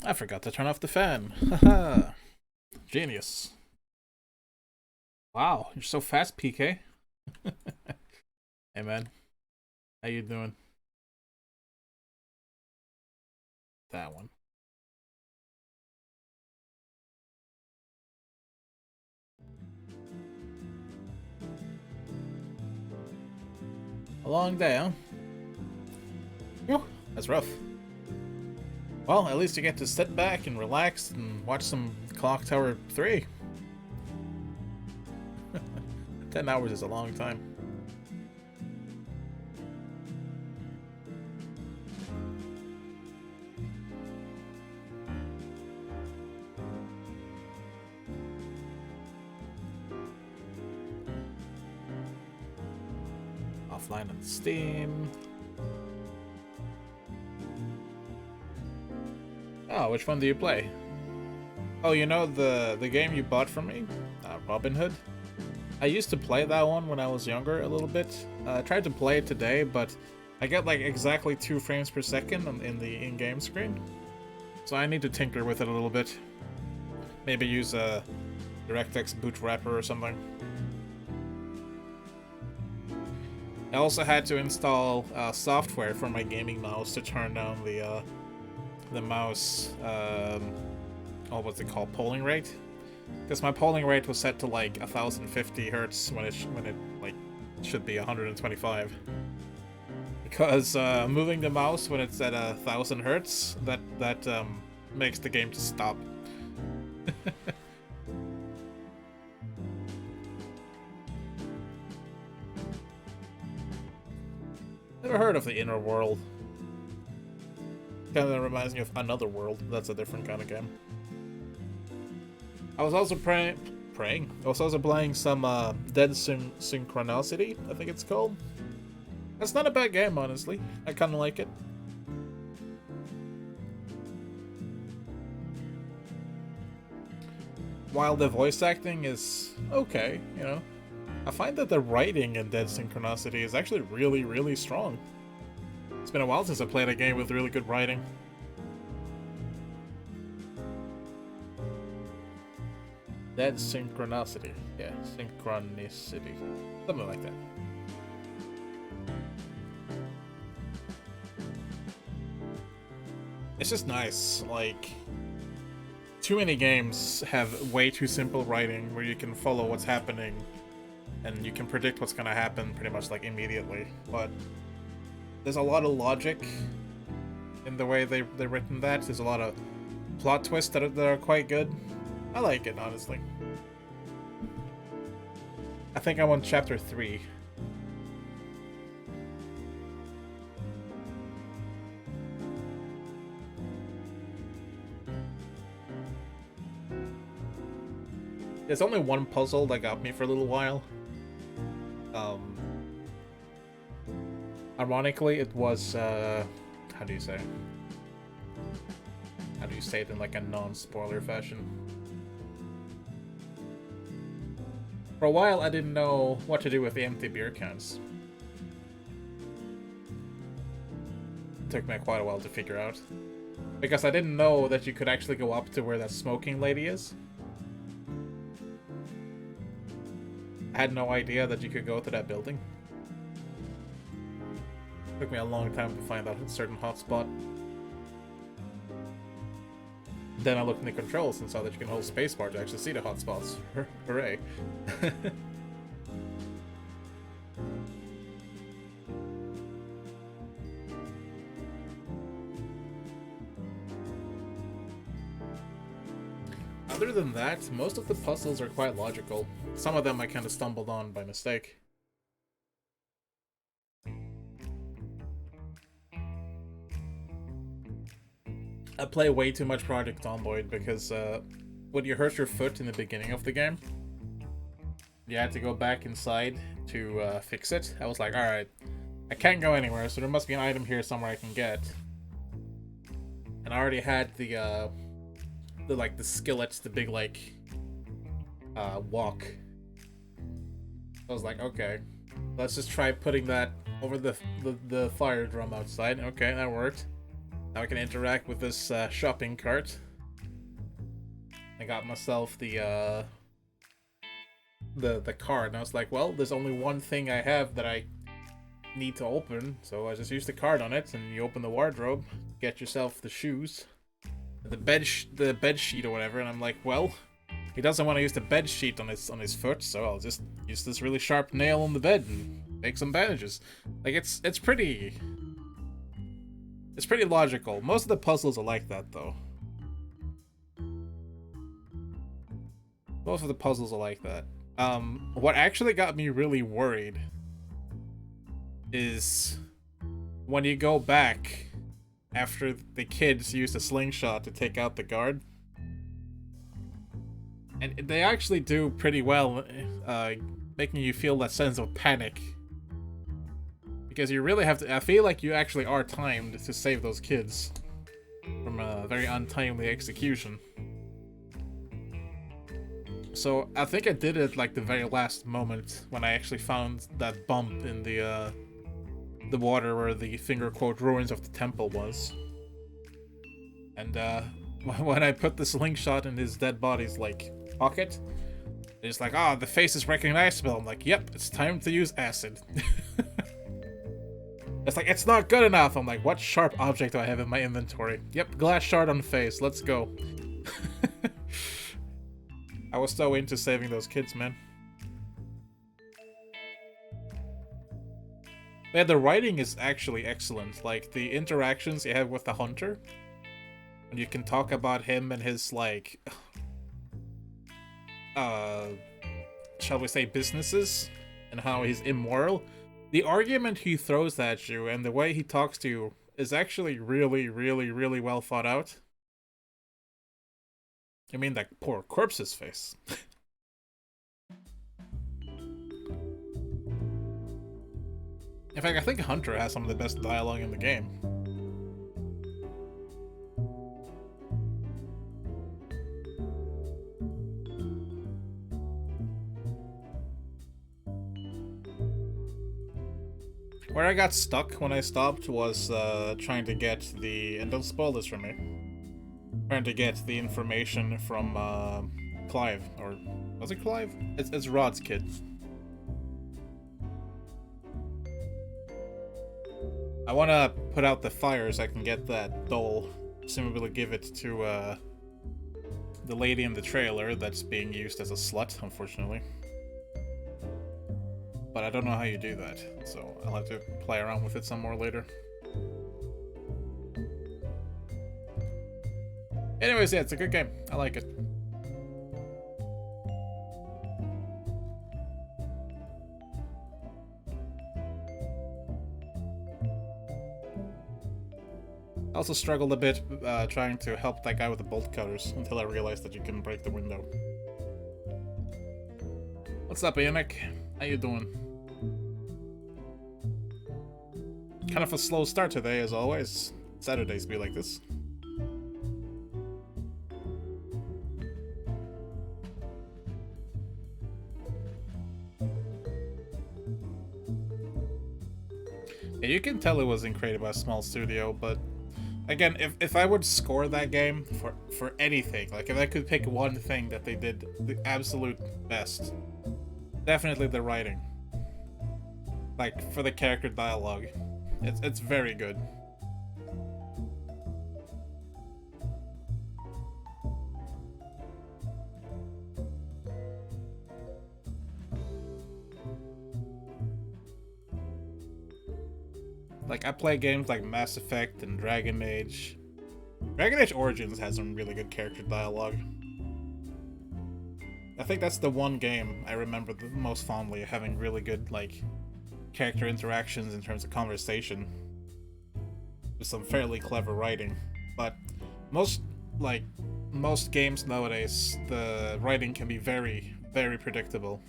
I forgot to turn off the fan. Haha. Genius. Wow, you're so fast, PK. Hey man, how you doing? That one. A long day, huh? Whew, that's rough. Well, at least you get to sit back and relax and watch some Clock Tower 3. 10 hours is a long time. Offline on Steam. Oh, which one do you play? Oh, you know the game you bought from me? Robin Hood? I used to play that one when I was younger a little bit. I tried to play it today, but I get like exactly 2 frames per second in the in-game screen. So I need to tinker with it a little bit. Maybe use a DirectX boot wrapper or something. I also had to install software for my gaming mouse to turn down the mouse, oh, what's it called, polling rate? Because my polling rate was set to like 1050 hertz when it like should be 125. Because moving the mouse when it's at 1000 hertz, that makes the game just stop. Never heard of the Inner World. Kind of reminds me of Another World. That's a different kind of game. I was also praying. I was also playing some Dead Synchronicity, I think it's called. That's not a bad game, honestly. I kind of like it. While the voice acting is okay, you know, I find that the writing in Dead Synchronicity is actually really, really strong. It's been a while since I played a game with really good writing. Dead Synchronicity. Yeah, Synchronicity. Something like that. It's just nice, like... Too many games have way too simple writing where you can follow what's happening and you can predict what's gonna happen pretty much like immediately, but there's a lot of logic in the way they've written that. There's a lot of plot twists that are quite good. I like it, honestly. I think I'm on chapter 3. There's only one puzzle that got me for a little while. Ironically, it was, how do you say? How do you say it in like a non-spoiler fashion? For a while, I didn't know what to do with the empty beer cans. It took me quite a while to figure out. Because I didn't know that you could actually go up to where that smoking lady is. I had no idea that you could go to that building. It took me a long time to find out a certain hotspot. Then I looked in the controls and saw that you can hold spacebar to actually see the hotspots. Hooray. Other than that, most of the puzzles are quite logical. Some of them I kind of stumbled on by mistake. I play way too much Project Zomboid because when you hurt your foot in the beginning of the game, you had to go back inside to fix it. I was like, alright, I can't go anywhere, so there must be an item here somewhere I can get. And I already had the the skillets, the big like wok. I was like, okay, let's just try putting that over the fire drum outside. Okay, that worked. Now I can interact with this shopping cart. I got myself the card, and I was like, well, there's only one thing I have that I need to open, so I just use the card on it, and you open the wardrobe, get yourself the shoes, the bed sheet or whatever, and I'm like, well, he doesn't want to use the bed sheet on his foot, so I'll just use this really sharp nail on the bed and make some bandages. Like it's pretty logical. Most of the puzzles are like that, though. Most of the puzzles are like that. What actually got me really worried is when you go back after the kids use the slingshot to take out the guard. And they actually do pretty well, making you feel that sense of panic. Because you really have to, I feel like you actually are timed to save those kids from a very untimely execution. So I think I did it like the very last moment when I actually found that bump in the water where the finger quote ruins of the temple was. And when I put the slingshot in his dead body's like pocket, it's like, ah, the face is recognizable. I'm like, yep, it's time to use acid. It's like, it's not good enough. I'm like, what sharp object do I have in my inventory? Yep, glass shard on the face. Let's go. I was so into saving those kids, man. Yeah, the writing is actually excellent. Like, the interactions you have with the hunter, and you can talk about him and his, like, shall we say businesses, and how he's immoral. The argument he throws at you and the way he talks to you is actually really, really, really well thought out. I mean, that poor corpse's face. In fact, I think Hunter has some of the best dialogue in the game. Where I got stuck when I stopped was trying to get the, and don't spoil this for me, trying to get the information from Clive, or was it Clive? It's Rod's kid. I want to put out the fire so I can get that doll, presumably give it to the lady in the trailer that's being used as a slut, unfortunately. But I don't know how you do that, so I'll have to play around with it some more later. Anyways, yeah, it's a good game. I like it. I also struggled a bit trying to help that guy with the bolt cutters until I realized that you can break the window. What's up, Ionic? How you doing? Kind of a slow start today, as always. Saturdays be like this. Yeah, you can tell it was created by a small studio, but again, if I would score that game for anything, like if I could pick one thing that they did the absolute best, definitely the writing. Like, for the character dialogue. It's very good. Like, I play games like Mass Effect and Dragon Age. Dragon Age Origins has some really good character dialogue. I think that's the one game I remember the most fondly, having really good, like, character interactions in terms of conversation. With some fairly clever writing. But most games nowadays, the writing can be very, very predictable.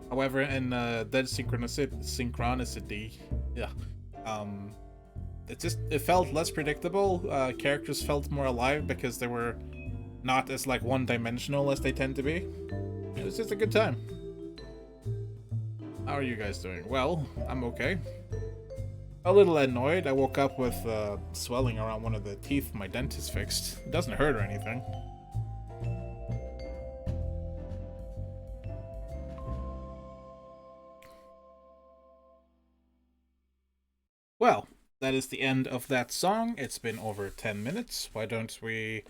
However, in Dead Synchronicity, yeah, it felt less predictable. Characters felt more alive because they were not as like one-dimensional as they tend to be. It was just a good time. How are you guys doing? Well, I'm okay. a little annoyed. I woke up with swelling around one of the teeth my dentist fixed. It doesn't hurt or anything. Well, that is the end of that song. It's been over 10 minutes. Why don't we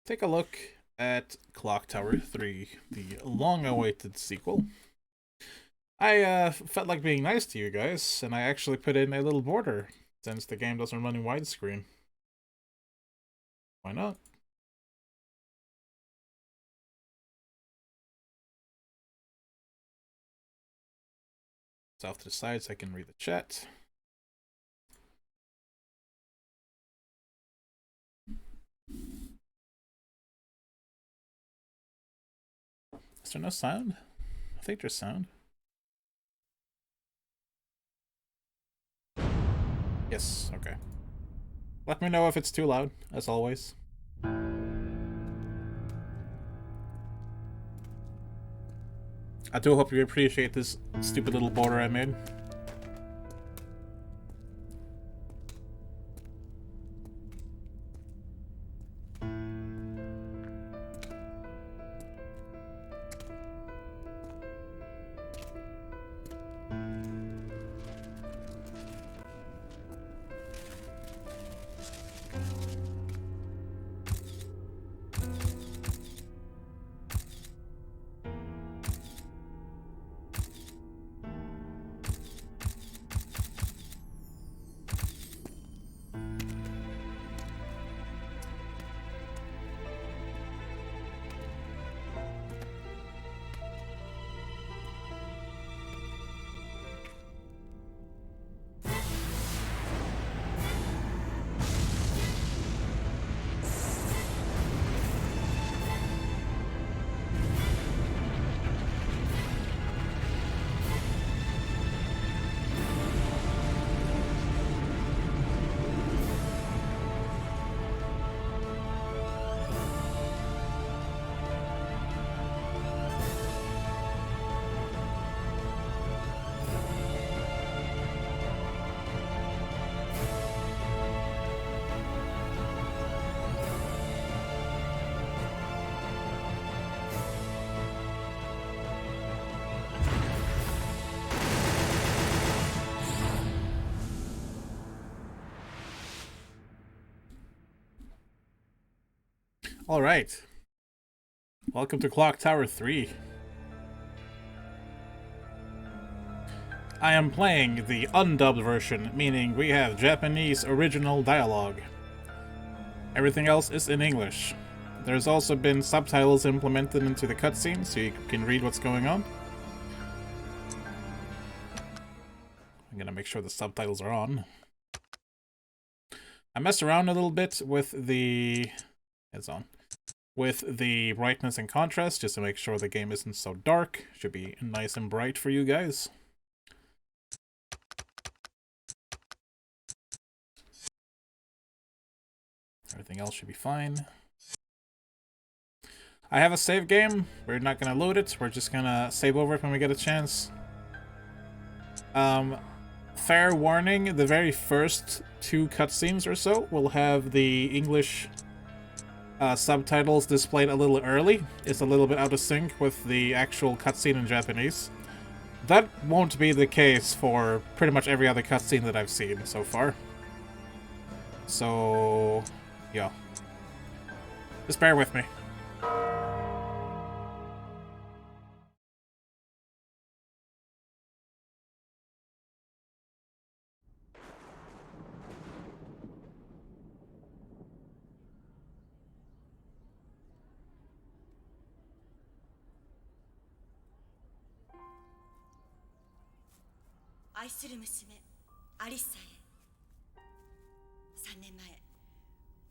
take a look at Clock Tower 3, the long-awaited sequel. I felt like being nice to you guys, and I actually put in a little border, since the game doesn't run in widescreen. Why not? It's off to the side so I can read the chat. Is there no sound? I think there's sound. Yes, okay. Let me know if it's too loud, as always. I do hope you appreciate this stupid little border I made. Alright. Welcome to Clock Tower 3. I am playing the undubbed version, meaning we have Japanese original dialogue. Everything else is in English. There's also been subtitles implemented into the cutscenes, so you can read what's going on. I'm gonna make sure the subtitles are on. I messed around a little bit with the... It's on. With the brightness and contrast, just to make sure the game isn't so dark. Should be nice and bright for you guys. Everything else should be fine. I have a save game. We're not gonna load it. We're just gonna save over it when we get a chance. Fair warning, the very first 2 cutscenes or so will have the English subtitles displayed a little early. It's a little bit out of sync with the actual cutscene in Japanese. That won't be the case for pretty much every other cutscene that I've seen so far. So, yeah. Just bear with me.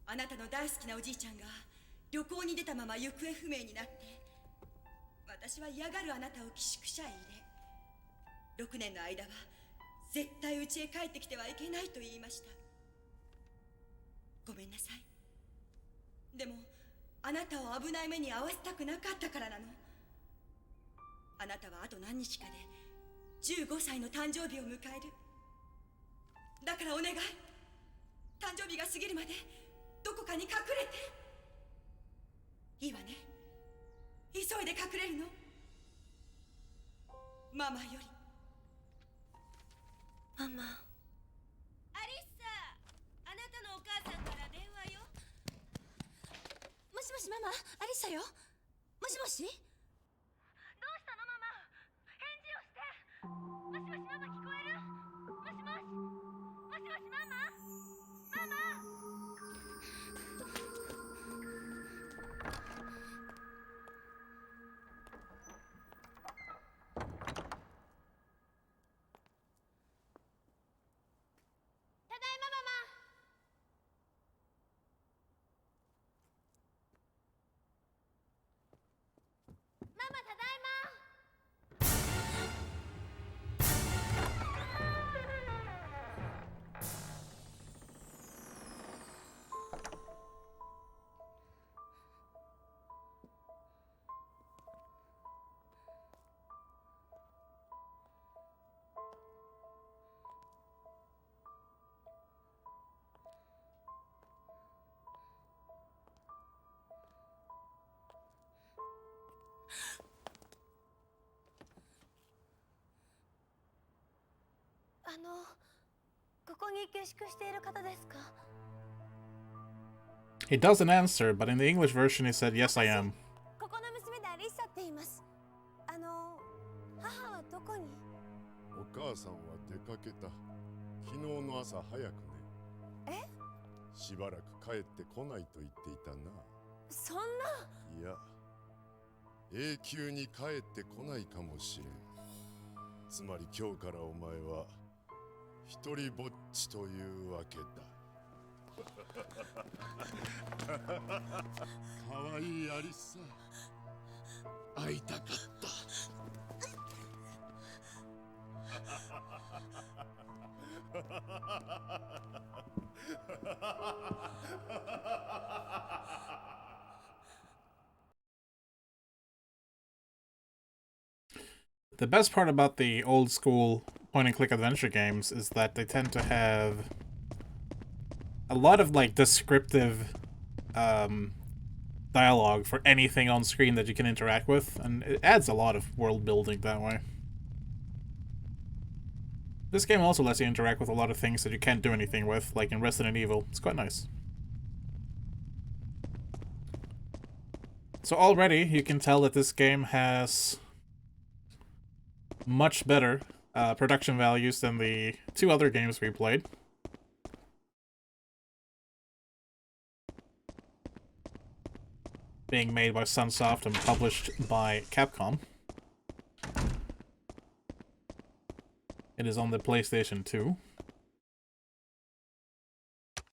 あなたの大好きなおじいちゃんが旅行に出たまま行方不明になって、私は嫌がるあなたを寄宿舎へ入れ、6年の間は絶対家へ帰ってきてはいけないと言いました。ごめんなさい。でもあなたを危ない目に遭わせたくなかったからなの。あなたはあと何日かで15歳の誕生日を迎える。だからお願い、誕生日が過ぎるまでどこかに隠れて。いいわね、急いで隠れるの。ママより。ママ。アリッサ、あなたのお母さんから電話よ。もしもしママ、アリサよ。もしもし。どうしたのママ、返事をして。もしもしママ、聞こえる？もしもし、もしもしママ、ママ。ただいまママ。ママただいま。ここに下宿している方ですか？ He doesn't answer, but in the English version he said, "Yes, I am." ここの娘でアリサって言います。母はどこに？お母さんは出かけた。昨日の朝早くね。え？しばらく帰ってこないと言っていたな。そんな。いや、永久に帰ってこないかもしれん。つまり今日からお前は一人ぼっちというわけだ。かわいいアリサ、会いたかった。The best part about the old school point-and-click adventure games is that they tend to have a lot of, like, descriptive dialogue for anything on screen that you can interact with, and it adds a lot of world building that way. This game also lets you interact with a lot of things that you can't do anything with, like in Resident Evil. It's quite nice. So already, you can tell that this game has much better production values than the two other games we played. Being made by Sunsoft and published by Capcom. It is on the PlayStation 2.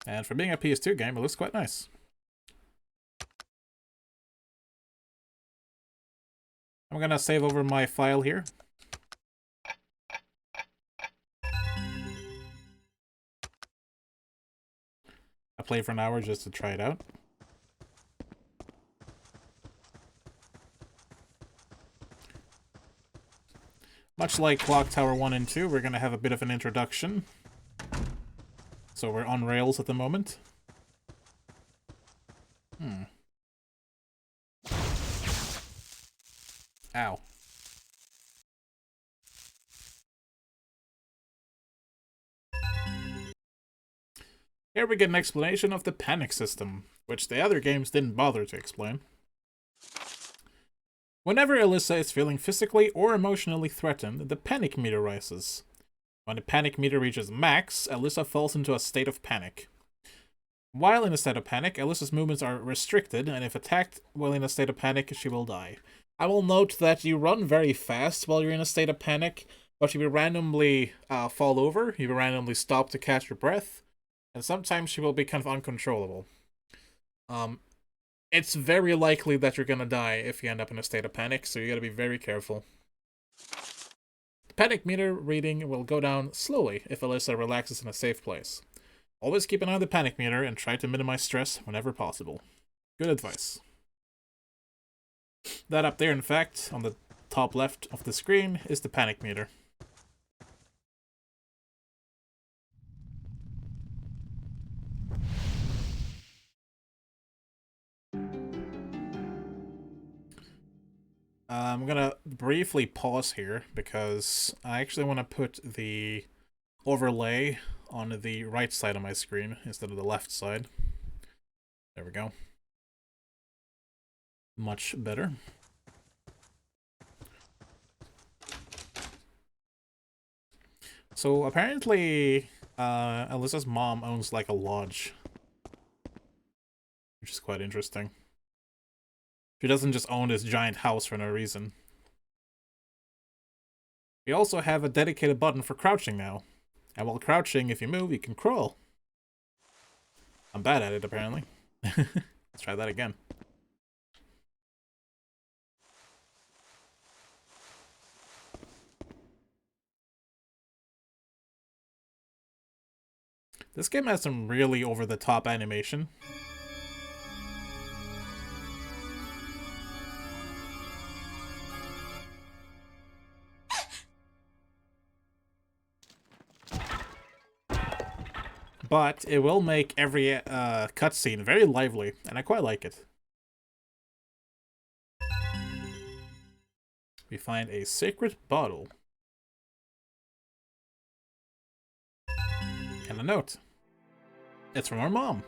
And for being a PS2 game, it looks quite nice. I'm gonna save over my file here. I played for an hour just to try it out. Much like Clock Tower 1 and 2, we're gonna have a bit of an introduction. So we're on rails at the moment. Ow. Here we get an explanation of the panic system, which the other games didn't bother to explain. Whenever Alyssa is feeling physically or emotionally threatened, the panic meter rises. When the panic meter reaches max, Alyssa falls into a state of panic. While in a state of panic, Alyssa's movements are restricted, and if attacked while in a state of panic, she will die. I will note that you run very fast while you're in a state of panic, but you will randomly fall over, you will randomly stop to catch your breath, and sometimes she will be kind of uncontrollable. It's very likely that you're gonna die if you end up in a state of panic, so you gotta be very careful. The panic meter reading will go down slowly if Alyssa relaxes in a safe place. Always keep an eye on the panic meter and try to minimize stress whenever possible. Good advice. That up there, in fact, on the top left of the screen, is the panic meter. I'm gonna briefly pause here because I actually want to put the overlay on the right side of my screen instead of the left side. There we go. Much better. So apparently, Alyssa's mom owns like a lodge, which is quite interesting. She doesn't just own this giant house for no reason. We also have a dedicated button for crouching now. And while crouching, if you move, you can crawl. I'm bad at it, apparently. Let's try that again. This game has some really over-the-top animation. But it will make every cutscene very lively, and I quite like it. We find a sacred bottle. And a note. It's from our mom.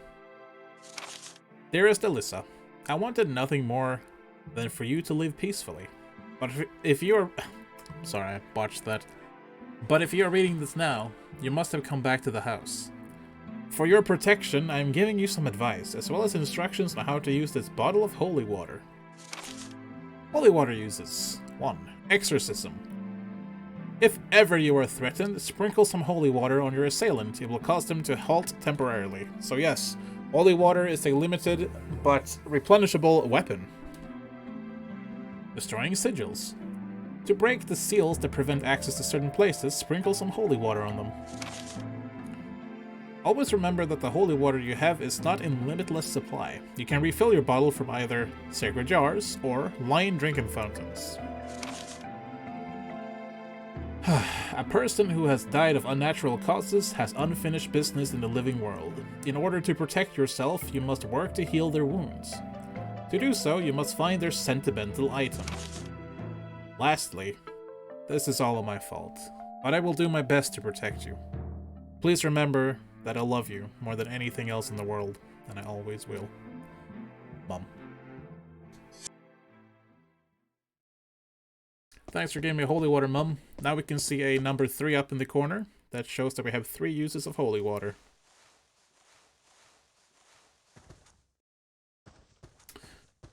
Dearest Alyssa, I wanted nothing more than for you to live peacefully. But if you're... Sorry, I botched that. But if you're reading this now, you must have come back to the house. For your protection, I am giving you some advice, as well as instructions on how to use this bottle of holy water. Holy water uses 1. Exorcism. If ever you are threatened, sprinkle some holy water on your assailant. It will cause them to halt temporarily. So yes, holy water is a limited but replenishable weapon. Destroying sigils. To break the seals that prevent access to certain places, sprinkle some holy water on them. Always remember that the holy water you have is not in limitless supply. You can refill your bottle from either sacred jars or lion drinking fountains. A person who has died of unnatural causes has unfinished business in the living world. In order to protect yourself, you must work to heal their wounds. To do so, you must find their sentimental item. Lastly, this is all my fault, but I will do my best to protect you. Please remember that I love you more than anything else in the world, and I always will. Mom. Thanks for giving me holy water, Mum. Now we can see a number 3 up in the corner. That shows that we have 3 uses of holy water.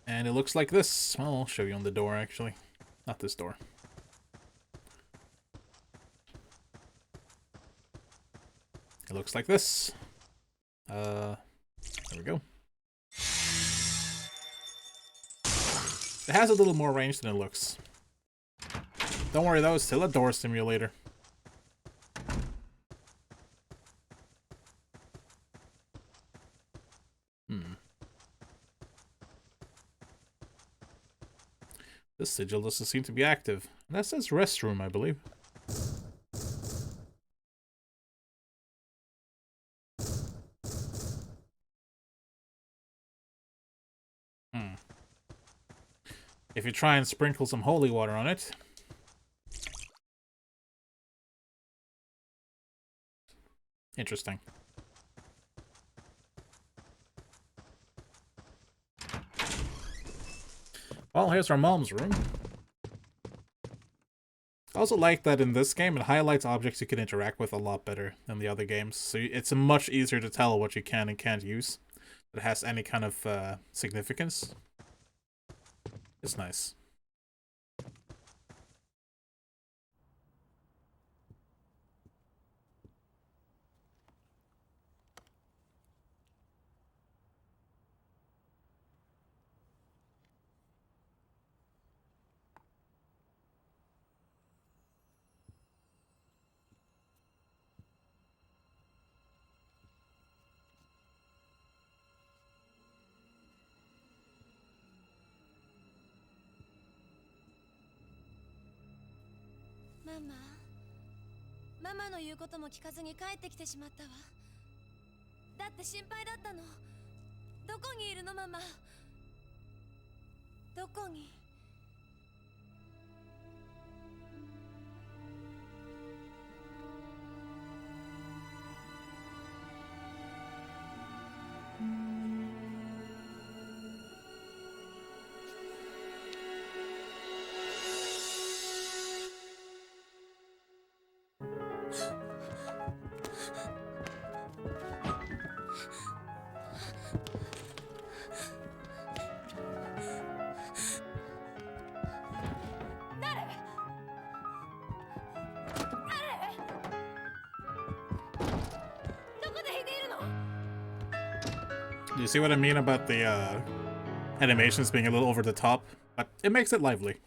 And it looks like this. Well, I'll show you on the door, actually. Not this door. It looks like this. There we go. It has a little more range than it looks. Don't worry though, it's still a door simulator. This sigil doesn't seem to be active. That says restroom, I believe. If you try and sprinkle some holy water on it... Interesting. Well, here's our mom's room. I also like that in this game it highlights objects you can interact with a lot better than the other games, so it's much easier to tell what you can and can't use that has any kind of significance. It's nice.ママの言うことも聞かずに帰ってきてしまったわ。だって心配だったの。どこにいるのママ。どこに You see what I mean about the animations being a little over the top? But it makes it lively.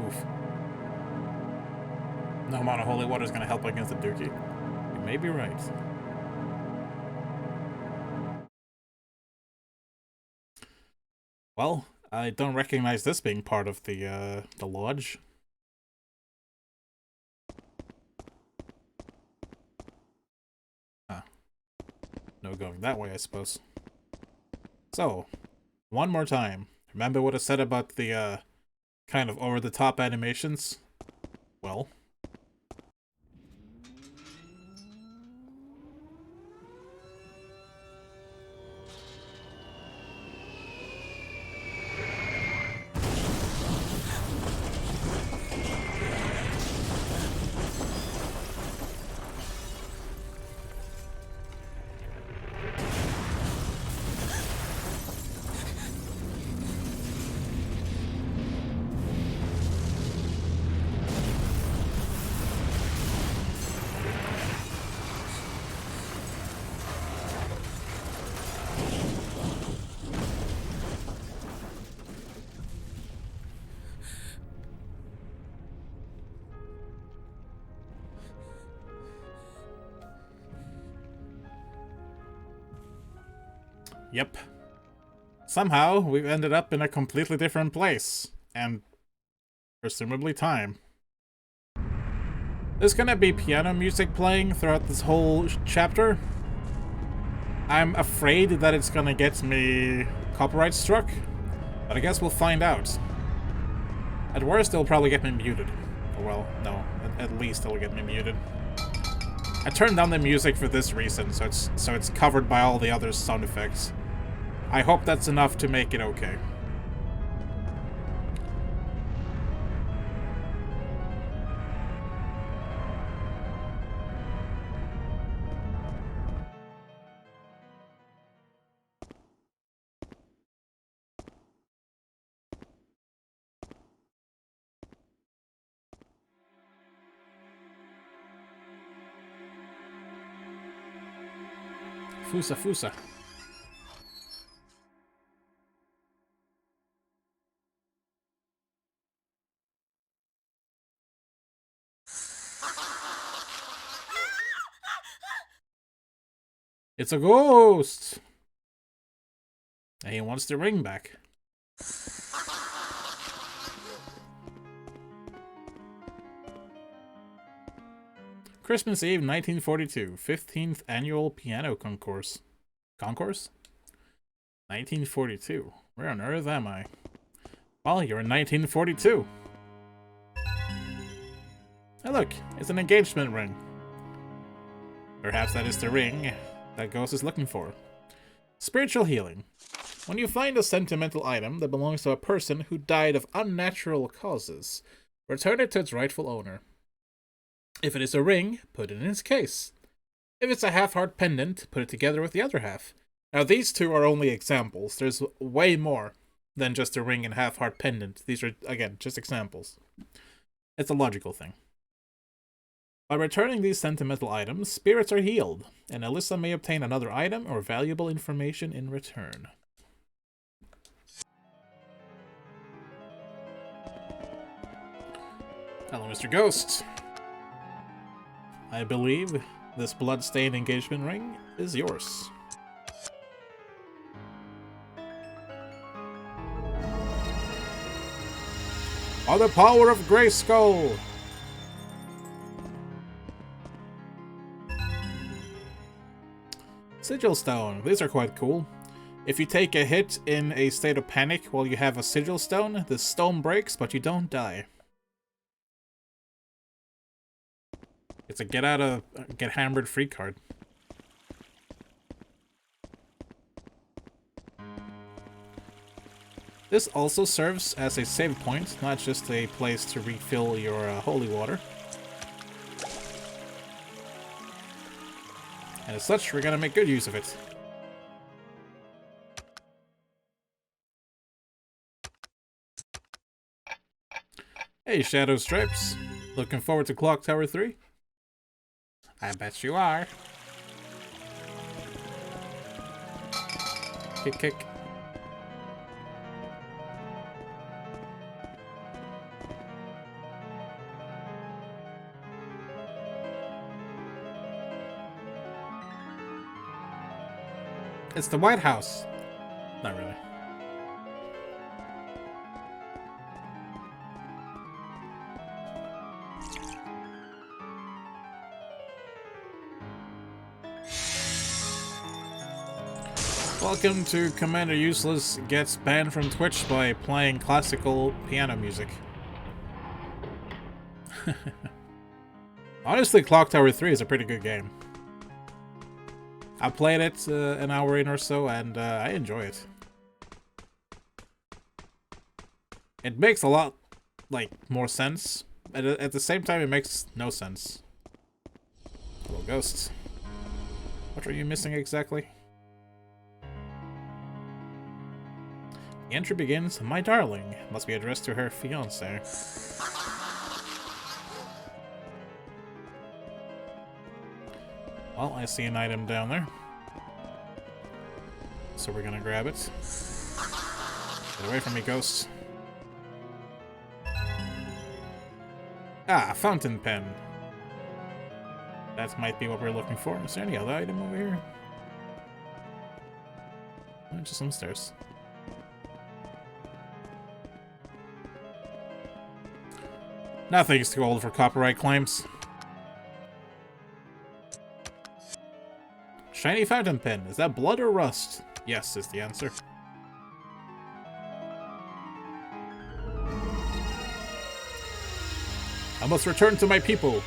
Oof. No amount of holy water is going to help against the Dookie. You may be right. Well, I don't recognize this being part of the lodge. Huh. No going that way, I suppose. So, one more time. Remember what I said about the, kind of over-the-top animations? Well... Yep. Somehow, we've ended up in a completely different place. And presumably time. There's gonna be piano music playing throughout this whole chapter. I'm afraid that it's gonna get me copyright struck, but I guess we'll find out. At worst, it'll probably get me muted. Well, no, at least it'll get me muted. I turned down the music for this reason, so it's covered by all the other sound effects. I hope that's enough to make it okay. Fusa Fusa. It's a ghost! And he wants the ring back. Christmas Eve, 1942. 15th Annual Piano Concourse. Concourse? 1942. Where on earth am I? Well, you're in 1942. Hey look, it's an engagement ring. Perhaps that is the ring that Ghost is looking for. Spiritual healing. When you find a sentimental item that belongs to a person who died of unnatural causes, return it to its rightful owner. If it is a ring, put it in its case. If it's a half-heart pendant, put it together with the other half. Now these two are only examples. There's way more than just a ring and half-heart pendant. These are, again, just examples. It's a logical thing. By returning these sentimental items, spirits are healed, and Alyssa may obtain another item or valuable information in return. Hello, Mr. Ghost. I believe this blood-stained engagement ring is yours. By the power of Grayskull! Sigil Stone. These are quite cool. If you take a hit in a state of panic while you have a Sigil Stone, the stone breaks, but you don't die. It's a get hammered free card. This also serves as a save point, not just a place to refill your holy water. And as such, we're gonna make good use of it. Hey, Shadow Stripes. Looking forward to Clock Tower 3? I bet you are. Kick, kick. It's the White House. Not really. Welcome to Commander Useless gets banned from Twitch by playing classical piano music. Honestly, Clock Tower 3 is a pretty good game. I played it an hour in or so, and I enjoy it. It makes a lot, like, more sense. At the same time, it makes no sense. Little ghosts. What are you missing exactly? The entry begins, "My darling," must be addressed to her fiancé. Well, I see an item down there. So we're gonna grab it. Get away from me, ghosts. Ah, fountain pen. That might be what we're looking for. Is there any other item over here? Oh, just some stairs. Nothing's too old for copyright claims. Shiny fountain pen. Is that blood or rust? Yes, is the answer. I must return to my people.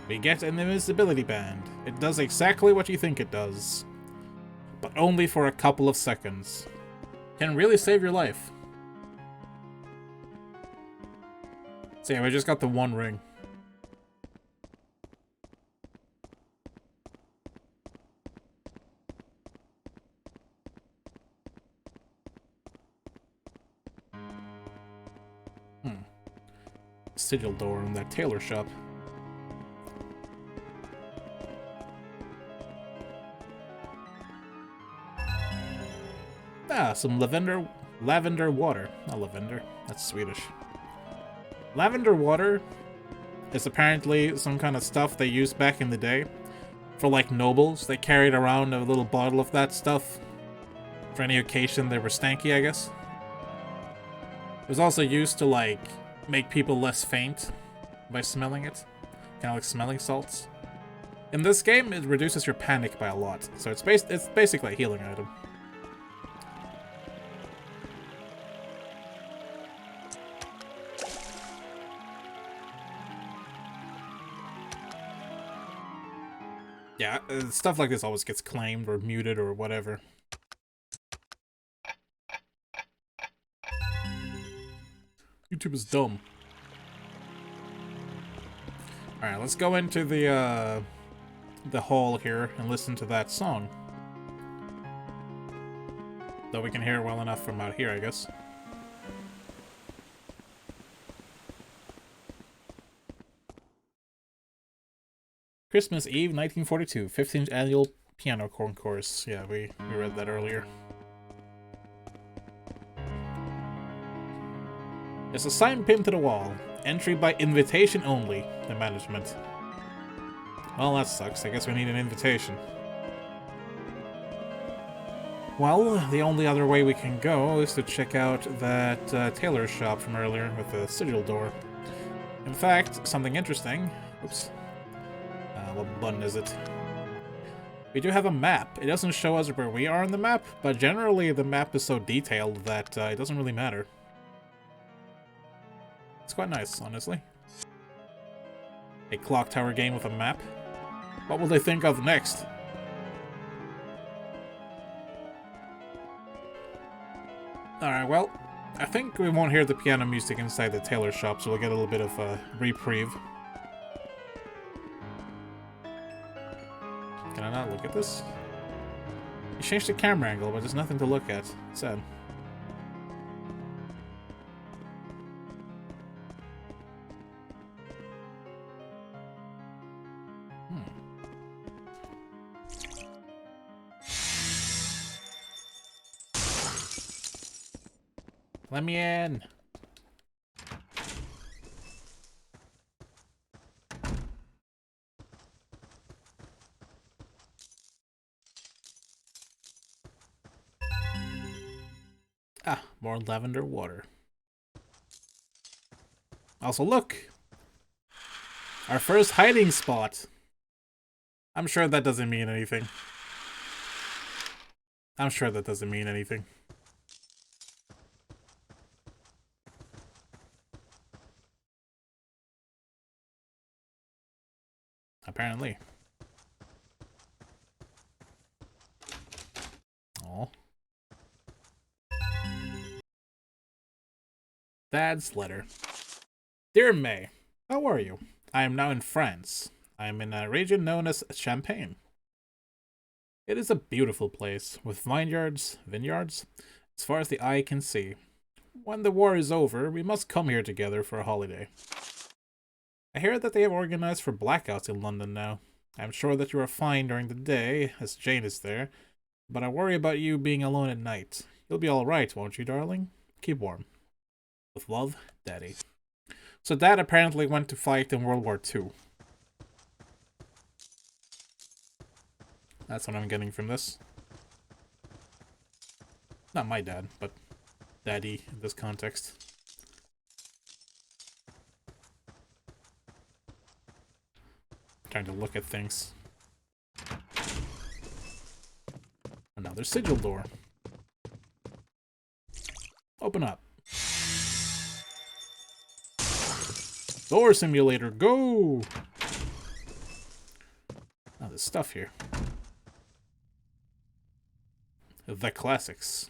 We get an invisibility band. It does exactly what you think it does, but only for a couple of seconds. Can really save your life. So yeah, we just got the one ring. Sigil door in that tailor shop. Ah, some lavender water. Not lavender, that's Swedish. Lavender water is apparently some kind of stuff they used back in the day for, like, nobles. They carried around a little bottle of that stuff for any occasion they were stanky, I guess. It was also used to, like, make people less faint by smelling it. Kind of like smelling salts. In this game, it reduces your panic by a lot. So it's basically a healing item. Yeah, stuff like this always gets claimed or muted or whatever. YouTube is dumb. Alright, let's go into the hall here and listen to that song. Though we can hear it well enough from out here, I guess. Christmas Eve, 1942, 15th Annual Piano Concourse. Yeah, we read that earlier. There's a sign pinned to the wall. Entry by invitation only, the management. Well, that sucks. I guess we need an invitation. Well, the only other way we can go is to check out that tailor shop from earlier with the sigil door. In fact, something interesting. Oops. What button is it? We do have a map. It doesn't show us where we are on the map, but generally the map is so detailed that it doesn't really matter. It's quite nice, honestly. A clock tower game with a map. What will they think of next? Alright, well, I think we won't hear the piano music inside the tailor shop, so we'll get a little bit of a reprieve. Can I not look at this? You changed the camera angle, but there's nothing to look at. Sad. Let me in. Ah, more lavender water. Also, look! Our first hiding spot! I'm sure that doesn't mean anything. I'm sure that doesn't mean anything. Apparently. Oh. Dad's letter. Dear May, how are you? I am now in France. I am in a region known as Champagne. It is a beautiful place, with vineyards, as far as the eye can see. When the war is over, we must come here together for a holiday. I hear that they have organized for blackouts in London now. I am sure that you are fine during the day, as Jane is there, but I worry about you being alone at night. You'll be alright, won't you, darling? Keep warm. With love, Daddy. So Dad apparently went to fight in World War II. That's what I'm getting from this. Not my dad, but Daddy in this context. Trying to look at things. Another sigil door. Open up. Door simulator, go! Oh, there's stuff here. The classics.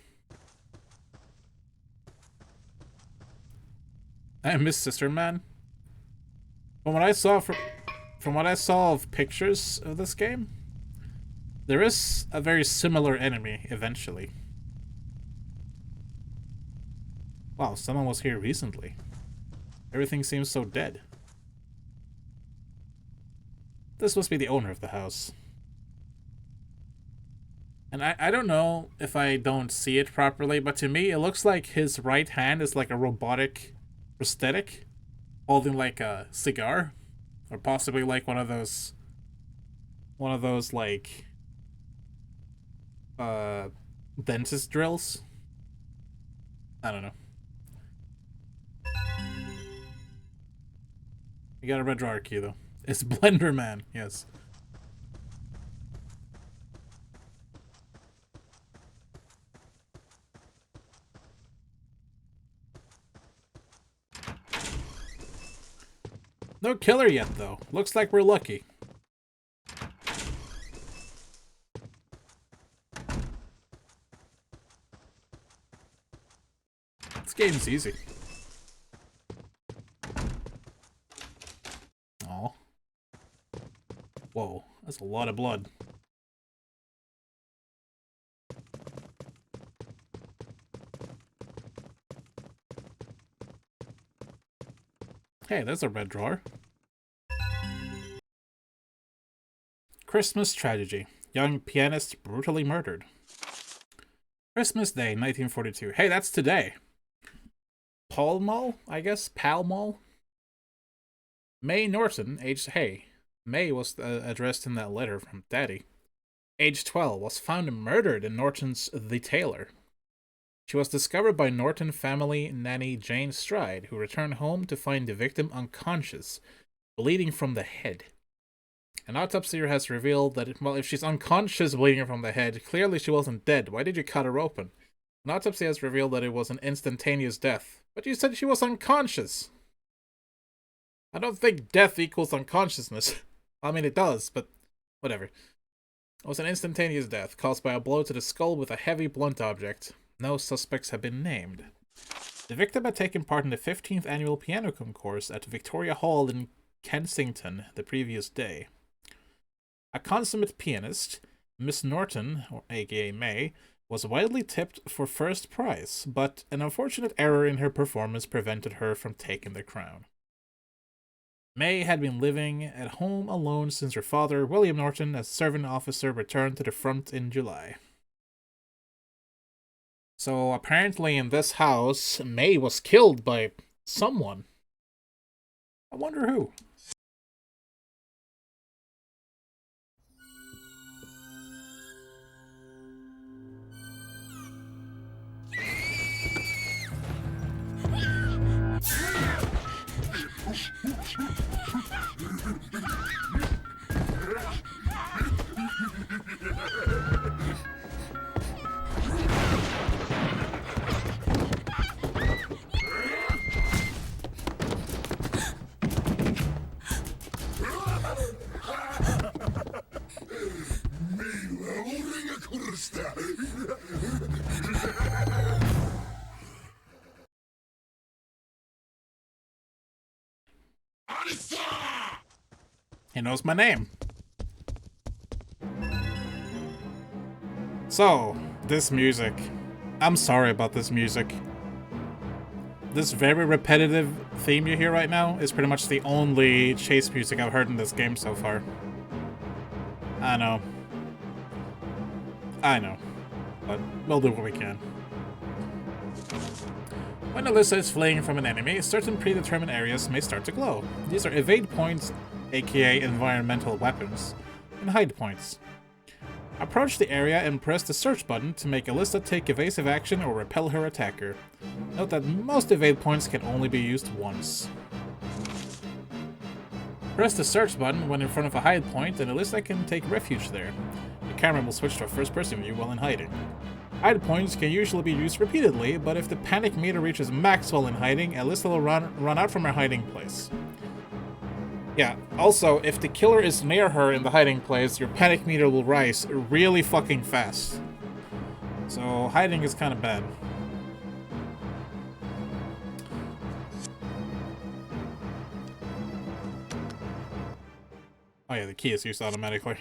I miss Sister Man. From what I saw of pictures of this game, there is a very similar enemy eventually. Wow, someone was here recently. Everything seems so dead. This must be the owner of the house. And I don't know if I don't see it properly, but to me it looks like his right hand is like a robotic prosthetic holding like a cigar, or possibly like one of those like dentist drills. I don't know. You got a red drawer key though. It's Blender Man, yes. No killer yet, though. Looks like we're lucky. This game's easy. Oh. Whoa, that's a lot of blood. Hey, there's a red drawer. Christmas tragedy. Young pianist brutally murdered. Christmas Day, 1942. Hey, that's today. Pall Mall, I guess? Pall Mall? May Norton, aged... Hey, May was addressed in that letter from Daddy. Age 12, was found murdered in Norton's The Tailor. She was discovered by Norton family nanny Jane Stride, who returned home to find the victim unconscious, bleeding from the head. An autopsy has revealed that, well, if she's unconscious bleeding from the head, clearly she wasn't dead. Why did you cut her open? An autopsy has revealed that it was an instantaneous death. But you said she was unconscious. I don't think death equals unconsciousness. I mean, it does, but whatever. It was an instantaneous death, caused by a blow to the skull with a heavy blunt object. No suspects have been named. The victim had taken part in the 15th annual piano concourse at Victoria Hall in Kensington the previous day. A consummate pianist, Miss Norton, or aka May, was widely tipped for first prize, but an unfortunate error in her performance prevented her from taking the crown. May had been living at home alone since her father, William Norton, a servant officer, returned to the front in July. So apparently in this house, May was killed by someone. I wonder who. He knows my name. So, this music. I'm sorry about this music. This very repetitive theme you hear right now is pretty much the only chase music I've heard in this game so far. I know. But we'll do what we can. When Alyssa is fleeing from an enemy, certain predetermined areas may start to glow. These are evade points, aka environmental weapons, and hide points. Approach the area and press the search button to make Alyssa take evasive action or repel her attacker. Note that most evade points can only be used once. Press the search button when in front of a hide point and Alyssa can take refuge there. The camera will switch to a first-person view while in hiding. Hide points can usually be used repeatedly, but if the panic meter reaches max while in hiding, Alyssa will run out from her hiding place. Yeah, also, if the killer is near her in the hiding place, your panic meter will rise really fucking fast. So, hiding is kind of bad. Oh yeah, the key is used automatically.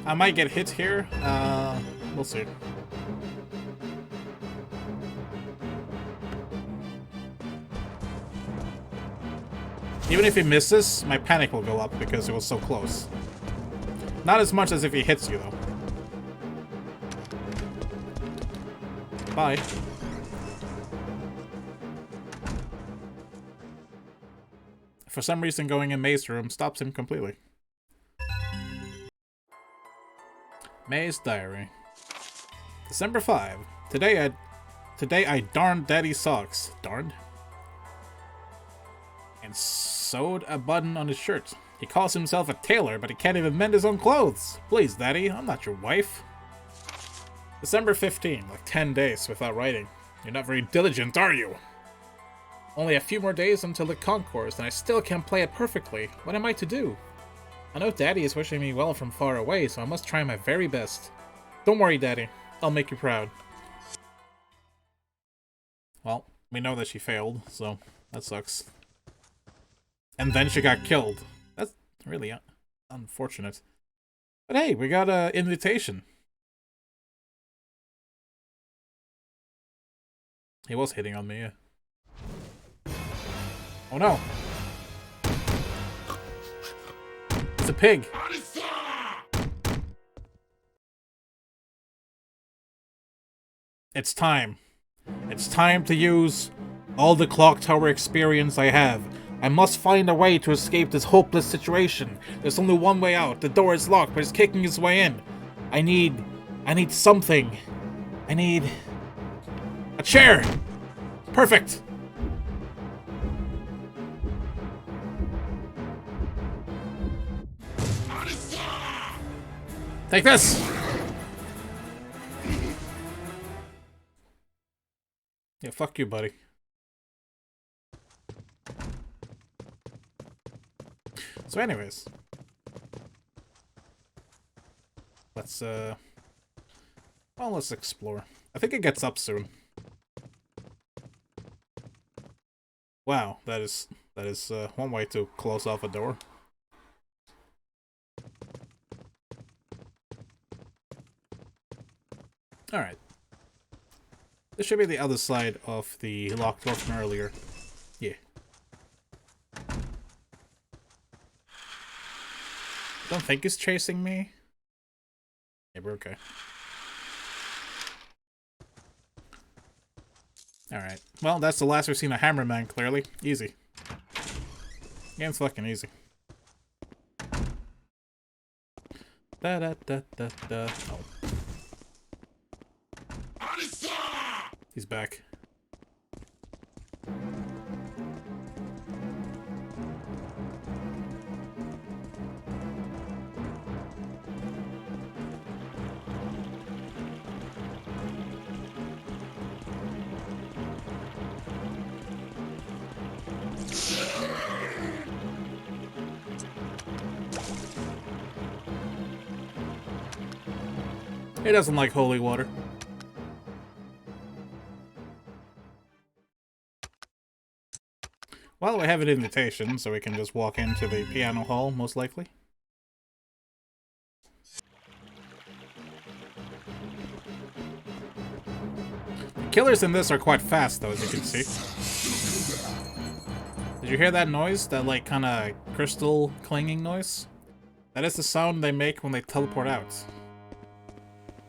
I might get hit here. We'll see. Even if he misses, my panic will go up because it was so close. Not as much as if he hits you, though. Bye. For some reason, going in May's room stops him completely. May's diary. December 5. Today I darned Daddy's socks. Darned? And sewed a button on his shirt. He calls himself a tailor, but he can't even mend his own clothes. Please, Daddy, I'm not your wife. December 15, like 10 days without writing. You're not very diligent, are you? Only a few more days until the concourse, and I still can't play it perfectly. What am I to do? I know Daddy is wishing me well from far away, so I must try my very best. Don't worry, Daddy. I'll make you proud. Well, we know that she failed, so that sucks. And then she got killed. That's really unfortunate. But hey, we got an invitation. He was hitting on me, yeah. Oh no. It's a pig. It's time. It's time to use all the clock tower experience I have. I must find a way to escape this hopeless situation. There's only one way out. The door is locked, but it's kicking its way in. I need something. I need a chair. Perfect. Take this. Yeah, fuck you, buddy. So anyways, let's let's explore. I think it gets up soon. Wow, that is one way to close off a door. All right. This should be the other side of the locked door from earlier. Yeah. Don't think he's chasing me. Yeah, we're okay. Alright. Well, that's the last we've seen of Hammerman, clearly. Easy. Game's fucking easy. Da da da da da. Oh. He's back. He doesn't like holy water. Well, we have an invitation, so we can just walk into the piano hall, most likely. The killers in this are quite fast, though, as you can see. Did you hear that noise? That, like, kind of crystal clanging noise? That is the sound they make when they teleport out.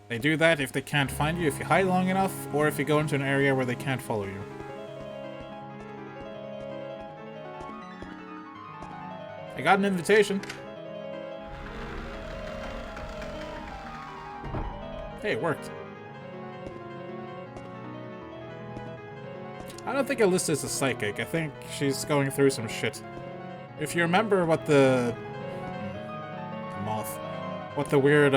They do that if they can't find you, if you hide long enough, or if you go into an area where they can't follow you. I got an invitation. Hey, it worked. I don't think Alyssa's a psychic. I think she's going through some shit. If you remember what the moth... what the weird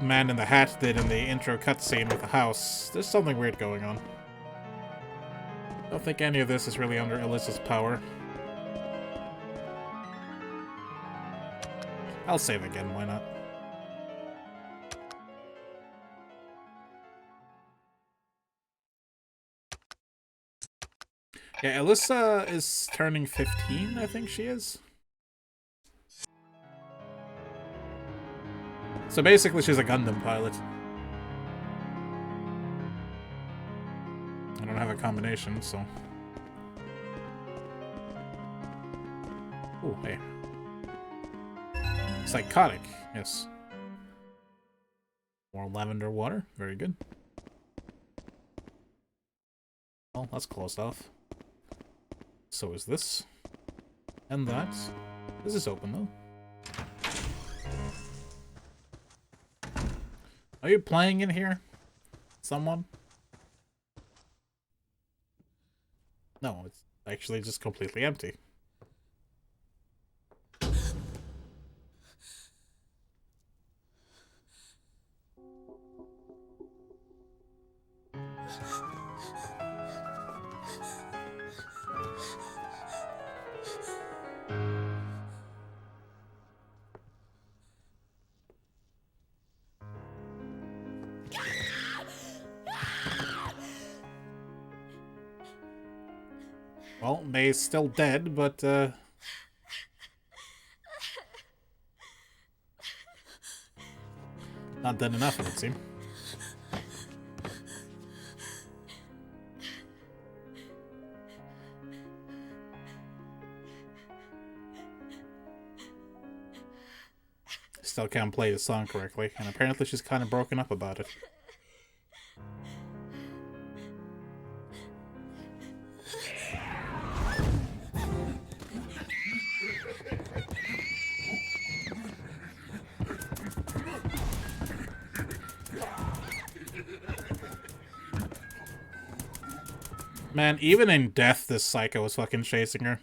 man in the hat did in the intro cutscene with the house, there's something weird going on. I don't think any of this is really under Alyssa's power. I'll save again, why not? Yeah, Alyssa is turning 15, I think she is. So basically, she's a Gundam pilot. I don't have a combination, so... Ooh, hey. Psychotic, yes. More lavender water, very good. Well, that's closed off. So is this. And that. This is open, though. Are you playing in here? Someone? No, it's actually just completely empty. Well, May's still dead, but, not dead enough, it would seem. Still can't play the song correctly, and apparently she's kind of broken up about it. Man, even in death, this psycho is fucking chasing her.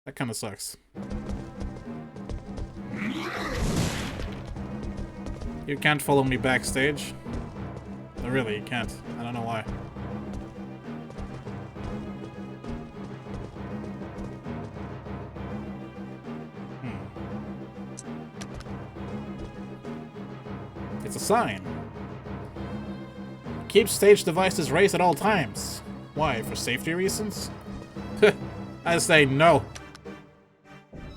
That kind of sucks. You can't follow me backstage. No, really, you can't. I don't know why. It's a sign. Keep stage devices raised at all times. Why? For safety reasons? I say no.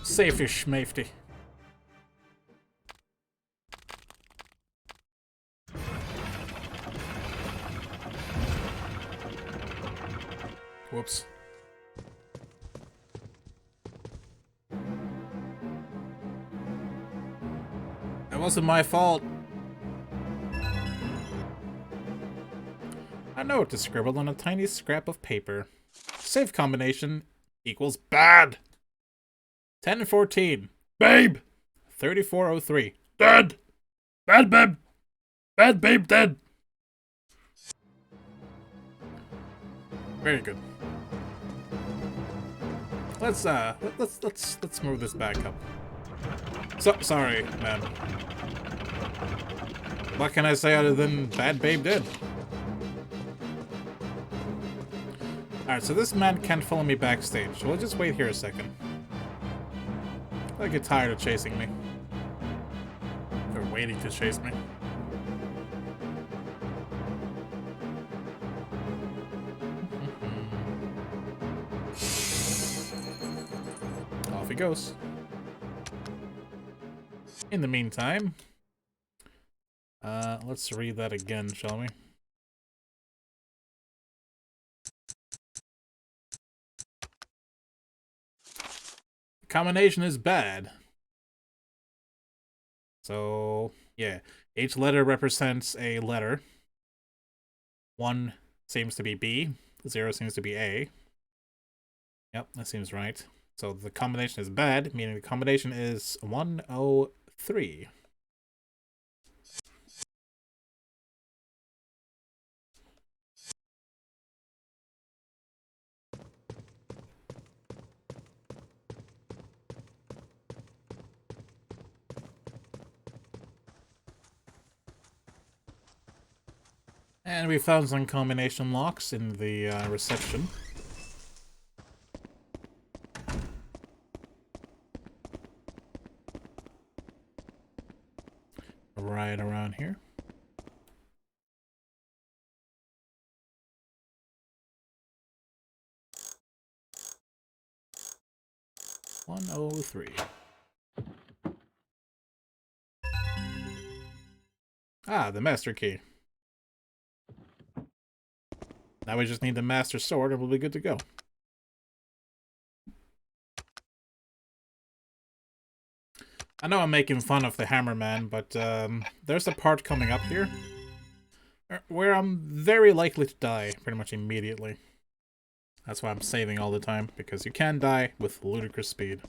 Safety schmafety. Whoops. That wasn't my fault. A note is scribbled on a tiny scrap of paper. Safe combination equals bad. 10 and 14. Babe! 3403. Dead! Bad babe! Bad babe dead! Very good. Let's move this back up. Sorry, man. What can I say other than bad babe dead? Alright, so this man can't follow me backstage, so we'll just wait here a second. I get tired of chasing me. Or waiting to chase me. Off he goes. In the meantime, let's read that again, shall we? The combination is bad. So, yeah. Each letter represents a letter. 1 seems to be B. 0 seems to be A. Yep, that seems right. So the combination is bad, meaning the combination is 103. And we found some combination locks in the reception. Right around here. (103). Ah, the master key. Now we just need the master sword and we'll be good to go. I know I'm making fun of the Hammerman, but there's a part coming up here where I'm very likely to die pretty much immediately. That's why I'm saving all the time, because you can die with ludicrous speed.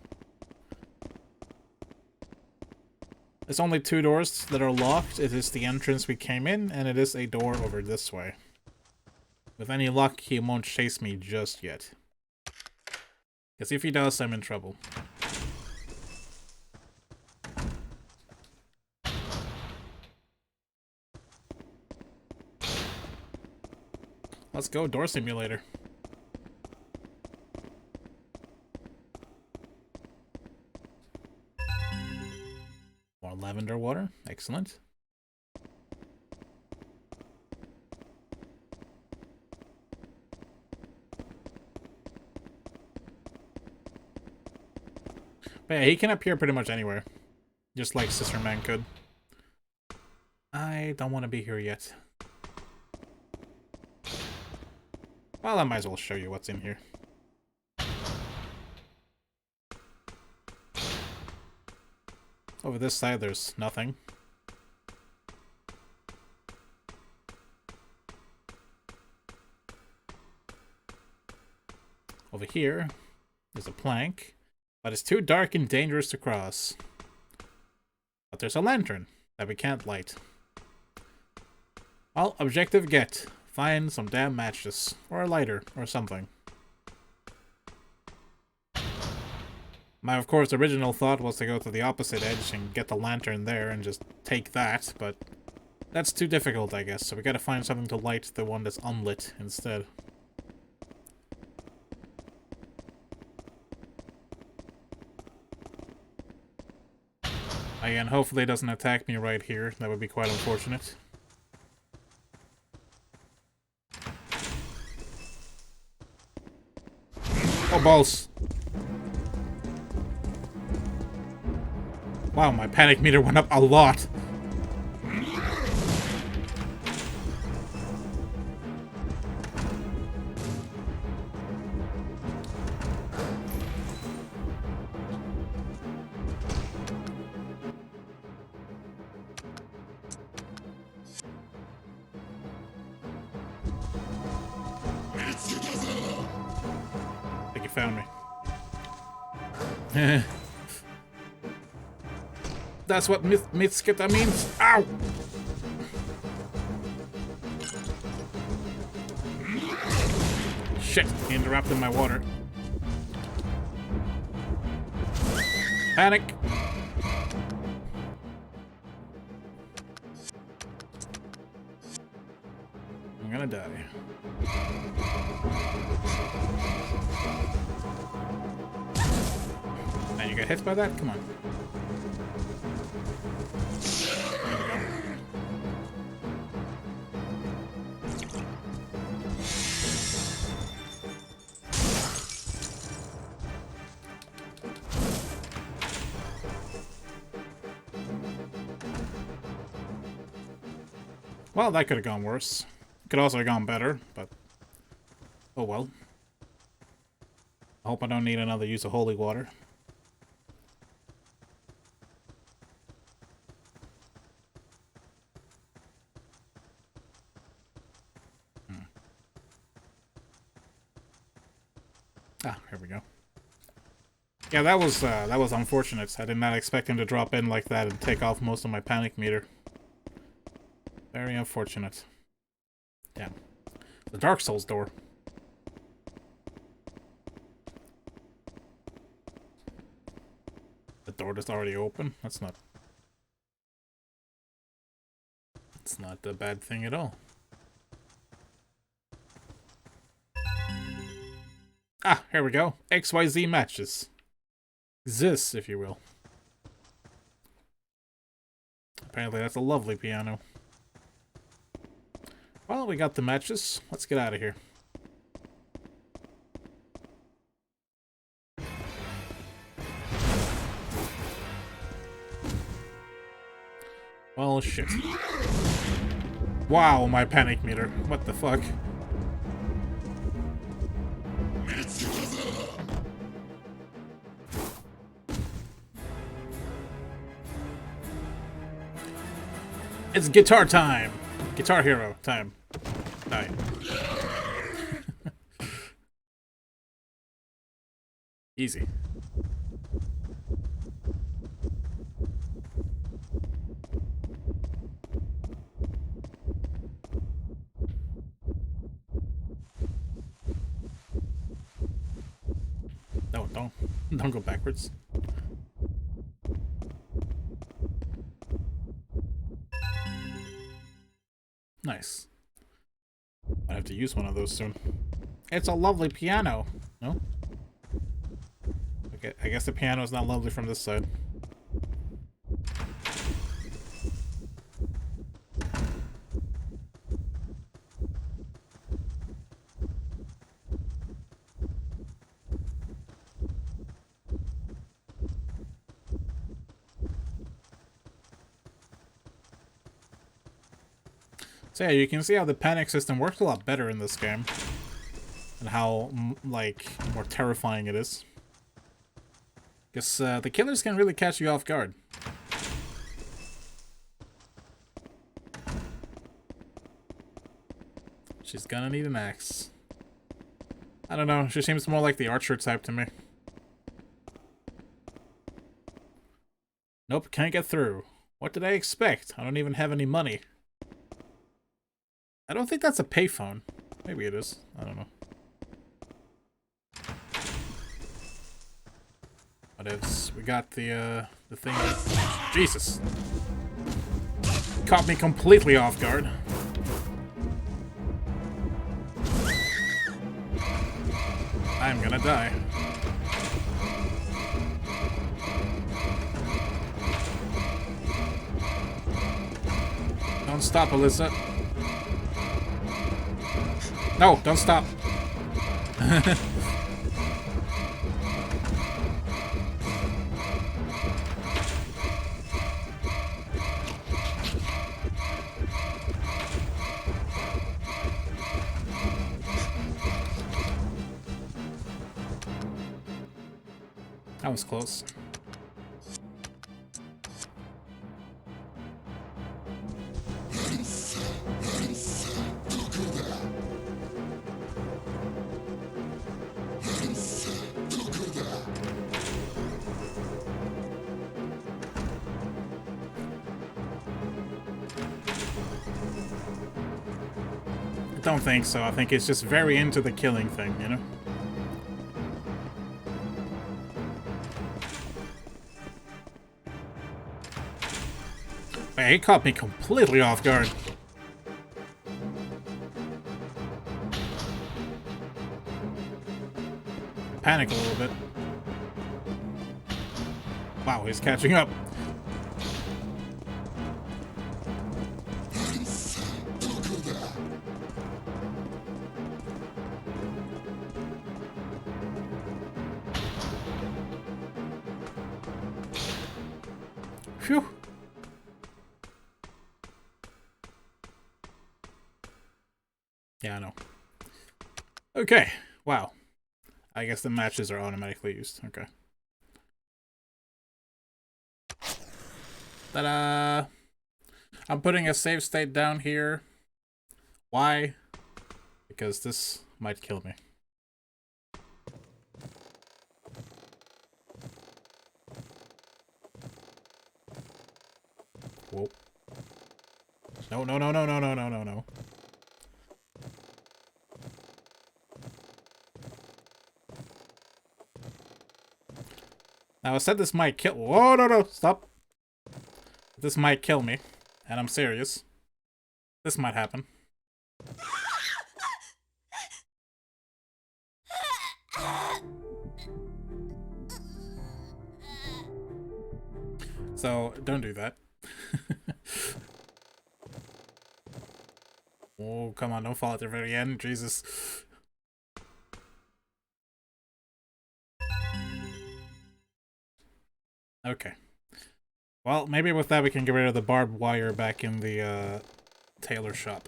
There's only 2 doors that are locked. It is the entrance we came in, and it is a door over this way. With any luck, he won't chase me just yet. Because if he does, I'm in trouble. Let's go, door simulator. More lavender water. Excellent. But yeah, he can appear pretty much anywhere. Just like Sister Man could. I don't want to be here yet. Well, I might as well show you what's in here. Over this side, there's nothing. Over here, there's a plank. But it's too dark and dangerous to cross. But there's a lantern that we can't light. Well, objective get. Find some damn matches. Or a lighter, or something. My, of course, original thought was to go to the opposite edge and get the lantern there and just take that, but that's too difficult, I guess, so we gotta find something to light the one that's unlit instead. Again, hopefully it doesn't attack me right here. That would be quite unfortunate. Oh, balls. Wow, my panic meter went up a lot. You found me. That's what Mitskita means. Ow! Shit, he interrupted my water. Panic! I'm gonna die. And you got hit by that? Come on. Well, that could have gone worse. Could also have gone better, but oh well. I hope I don't need another use of holy water. Ah, here we go. Yeah, that was unfortunate. I did not expect him to drop in like that and take off most of my panic meter. Very unfortunate. Damn. The Dark Souls door. The door that's already open? That's not a bad thing at all. Ah, here we go. XYZ matches. This, if you will. Apparently that's a lovely piano. Well, we got the matches. Let's get out of here. Well, shit. Wow, my panic meter. What the fuck? It's guitar time! Guitar Hero time. Die. Easy. No, don't go backwards. Nice. I have to use one of those soon. It's a lovely piano. No? Okay, I guess the piano is not lovely from this side. So yeah, you can see how the panic system works a lot better in this game. And how, like, more terrifying it is. Because the killers can really catch you off guard. She's gonna need an axe. I don't know, she seems more like the archer type to me. Nope, can't get through. What did I expect? I don't even have any money. I don't think that's a payphone. Maybe it is. I don't know. Whatevs. We got the thing. Jesus. Caught me completely off guard. I'm gonna die. Don't stop, Alyssa. No, don't stop. That was close. don't think so. I think it's just very into the killing thing, you know? Hey, he caught me completely off guard. Panic a little bit. Wow, he's catching up. Phew. Yeah, I know. Okay. Wow. I guess the matches are automatically used. Okay. Ta-da! I'm putting a save state down here. Why? Because this might kill me. Whoa. No, no, no, no, no, no, no, no, no. Now I said this might kill— whoa, no, no, stop. This might kill me. And I'm serious. This might happen. So, don't do that. Oh, come on, don't fall at the very end, Jesus. Okay. Well, maybe with that we can get rid of the barbed wire back in the tailor shop.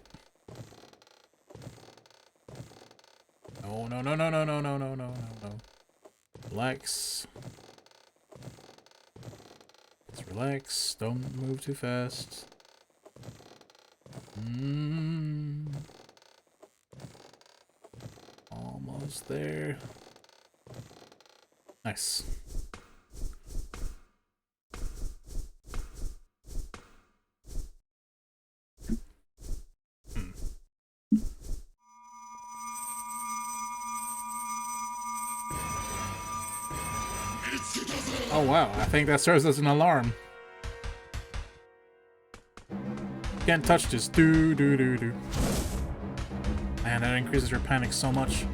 No, no, no, no, no, no, no, no, no, no, no. Relax. Let's relax. Don't move too fast. Almost there. Nice. Oh wow, I think that serves as an alarm. Can't touch this. Do do do do. Man, that increases your panic so much.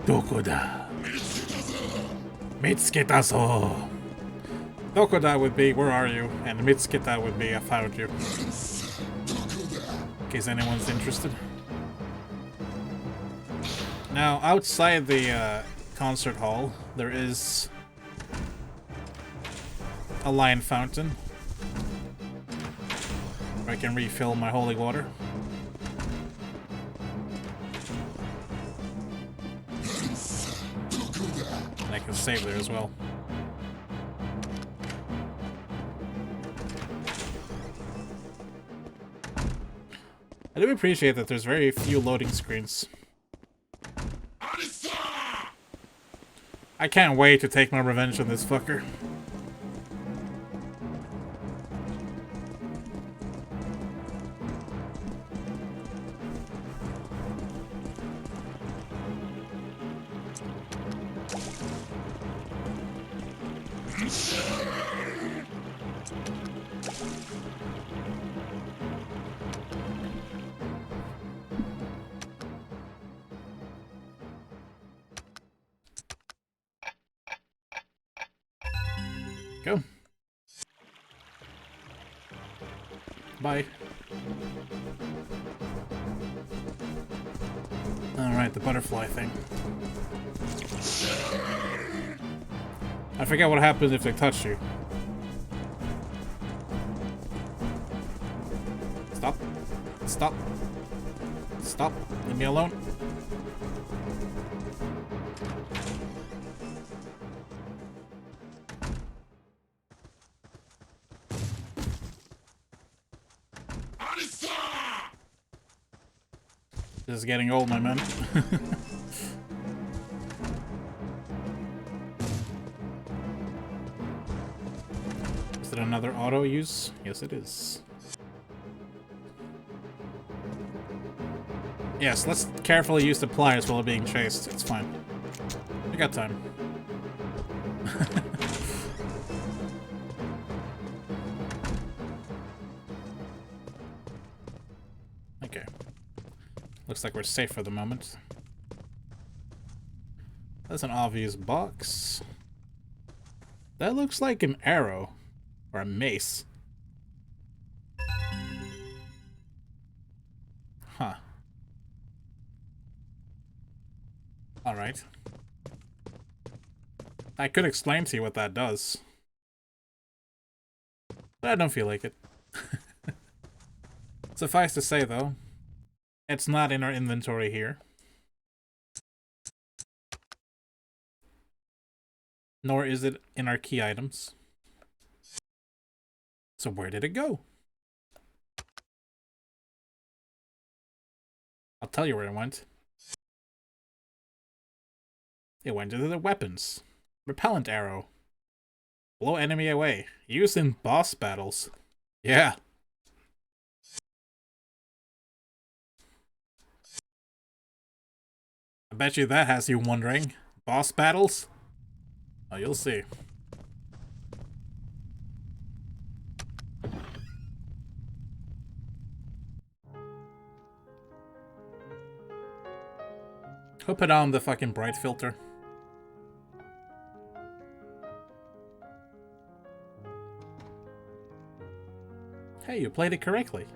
Dokoda. Mitsuketa zo. Dokoda would be where are you, and Mitsuketa would be I found you. In case anyone's interested. Now, outside the concert hall, there is a lion fountain where I can refill my holy water. And I can save there as well. I do appreciate that there's very few loading screens. I can't wait to take my revenge on this fucker. Go. Bye. Alright, the butterfly thing. I forget what happens if they touch you. Stop. Stop. Stop. Leave me alone. This is getting old, my man. Is it another auto use? Yes, it is. Yes, let's carefully use the pliers while being chased. It's fine. We got time. Okay. Looks like we're safe for the moment. That's an obvious box. That looks like an arrow. Or a mace. Huh. Alright. I could explain to you what that does. But I don't feel like it. Suffice to say, though, it's not in our inventory here. Nor is it in our key items. So where did it go? I'll tell you where it went. It went into the weapons. Repellent arrow. Blow enemy away. Used in boss battles. Yeah. I bet you that has you wondering. Boss battles? Oh, you'll see. Who put on the fucking bright filter? Hey, you played it correctly.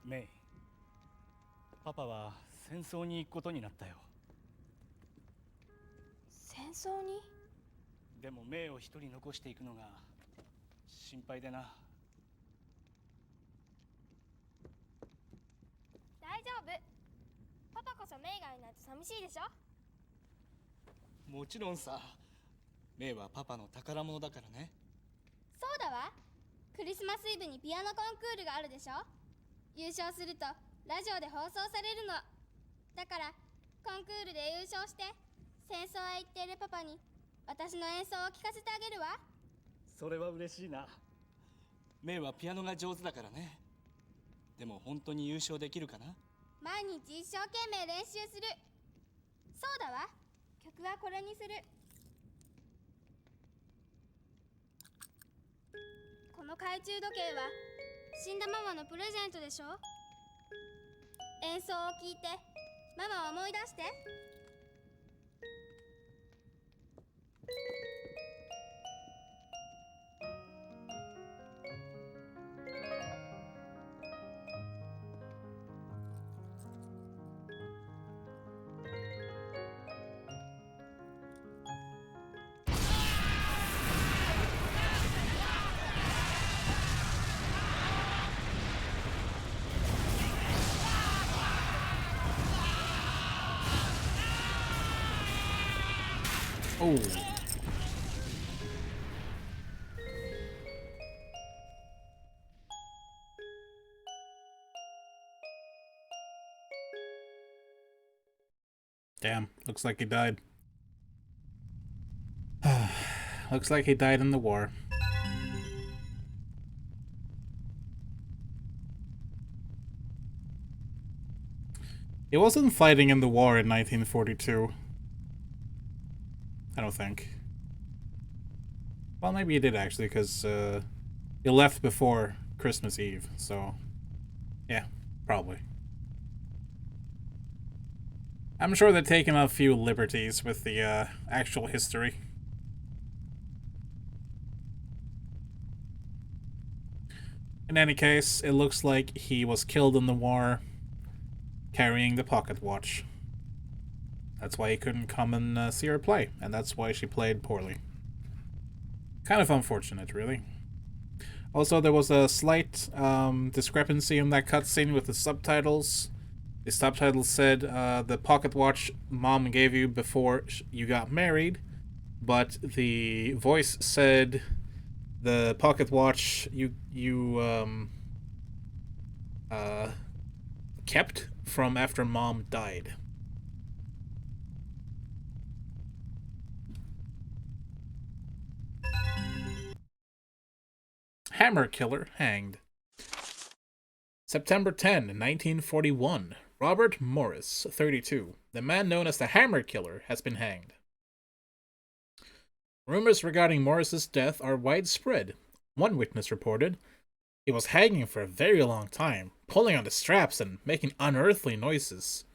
メイ、パパは戦争に行くことになったよ。戦争に？でもメイを一人残していくのが心配でな。大丈夫。パパこそメイがいないと寂しいでしょ。もちろんさ。メイはパパの宝物だからね。そうだわ。クリスマスイブにピアノコンクールがあるでしょ。優勝するとラジオで放送されるの。だからコンクールで優勝して戦争へ行っているパパに私の演奏を聴かせてあげるわ。それは嬉しいな。メイはピアノが上手だからね。でも本当に優勝できるかな。毎日一生懸命練習する。そうだわ。曲はこれにする。この懐中時計は死んだママのプレゼントでしょ。演奏を聴いてママを思い出して。Oh. Damn, looks like he died. Looks like he died in the war. He wasn't fighting in the war in 1942. I don't think. Well, maybe he did actually, because he left before Christmas Eve, so yeah, probably. I'm sure they're taking a few liberties with the actual history. In any case, it looks like he was killed in the war carrying the pocket watch. That's why he couldn't come and see her play, and that's why she played poorly. Kind of unfortunate, really. Also, there was a slight discrepancy in that cutscene with the subtitles. The subtitles said the pocket watch mom gave you before you got married, but the voice said the pocket watch you kept from after Mom died. Hammer killer hanged. September 10, 1941. Robert Morris, 32, the man known as the Hammer Killer, has been hanged. Rumors regarding Morris's death are widespread. One witness reported he was hanging for a very long time, pulling on the straps and making unearthly noises,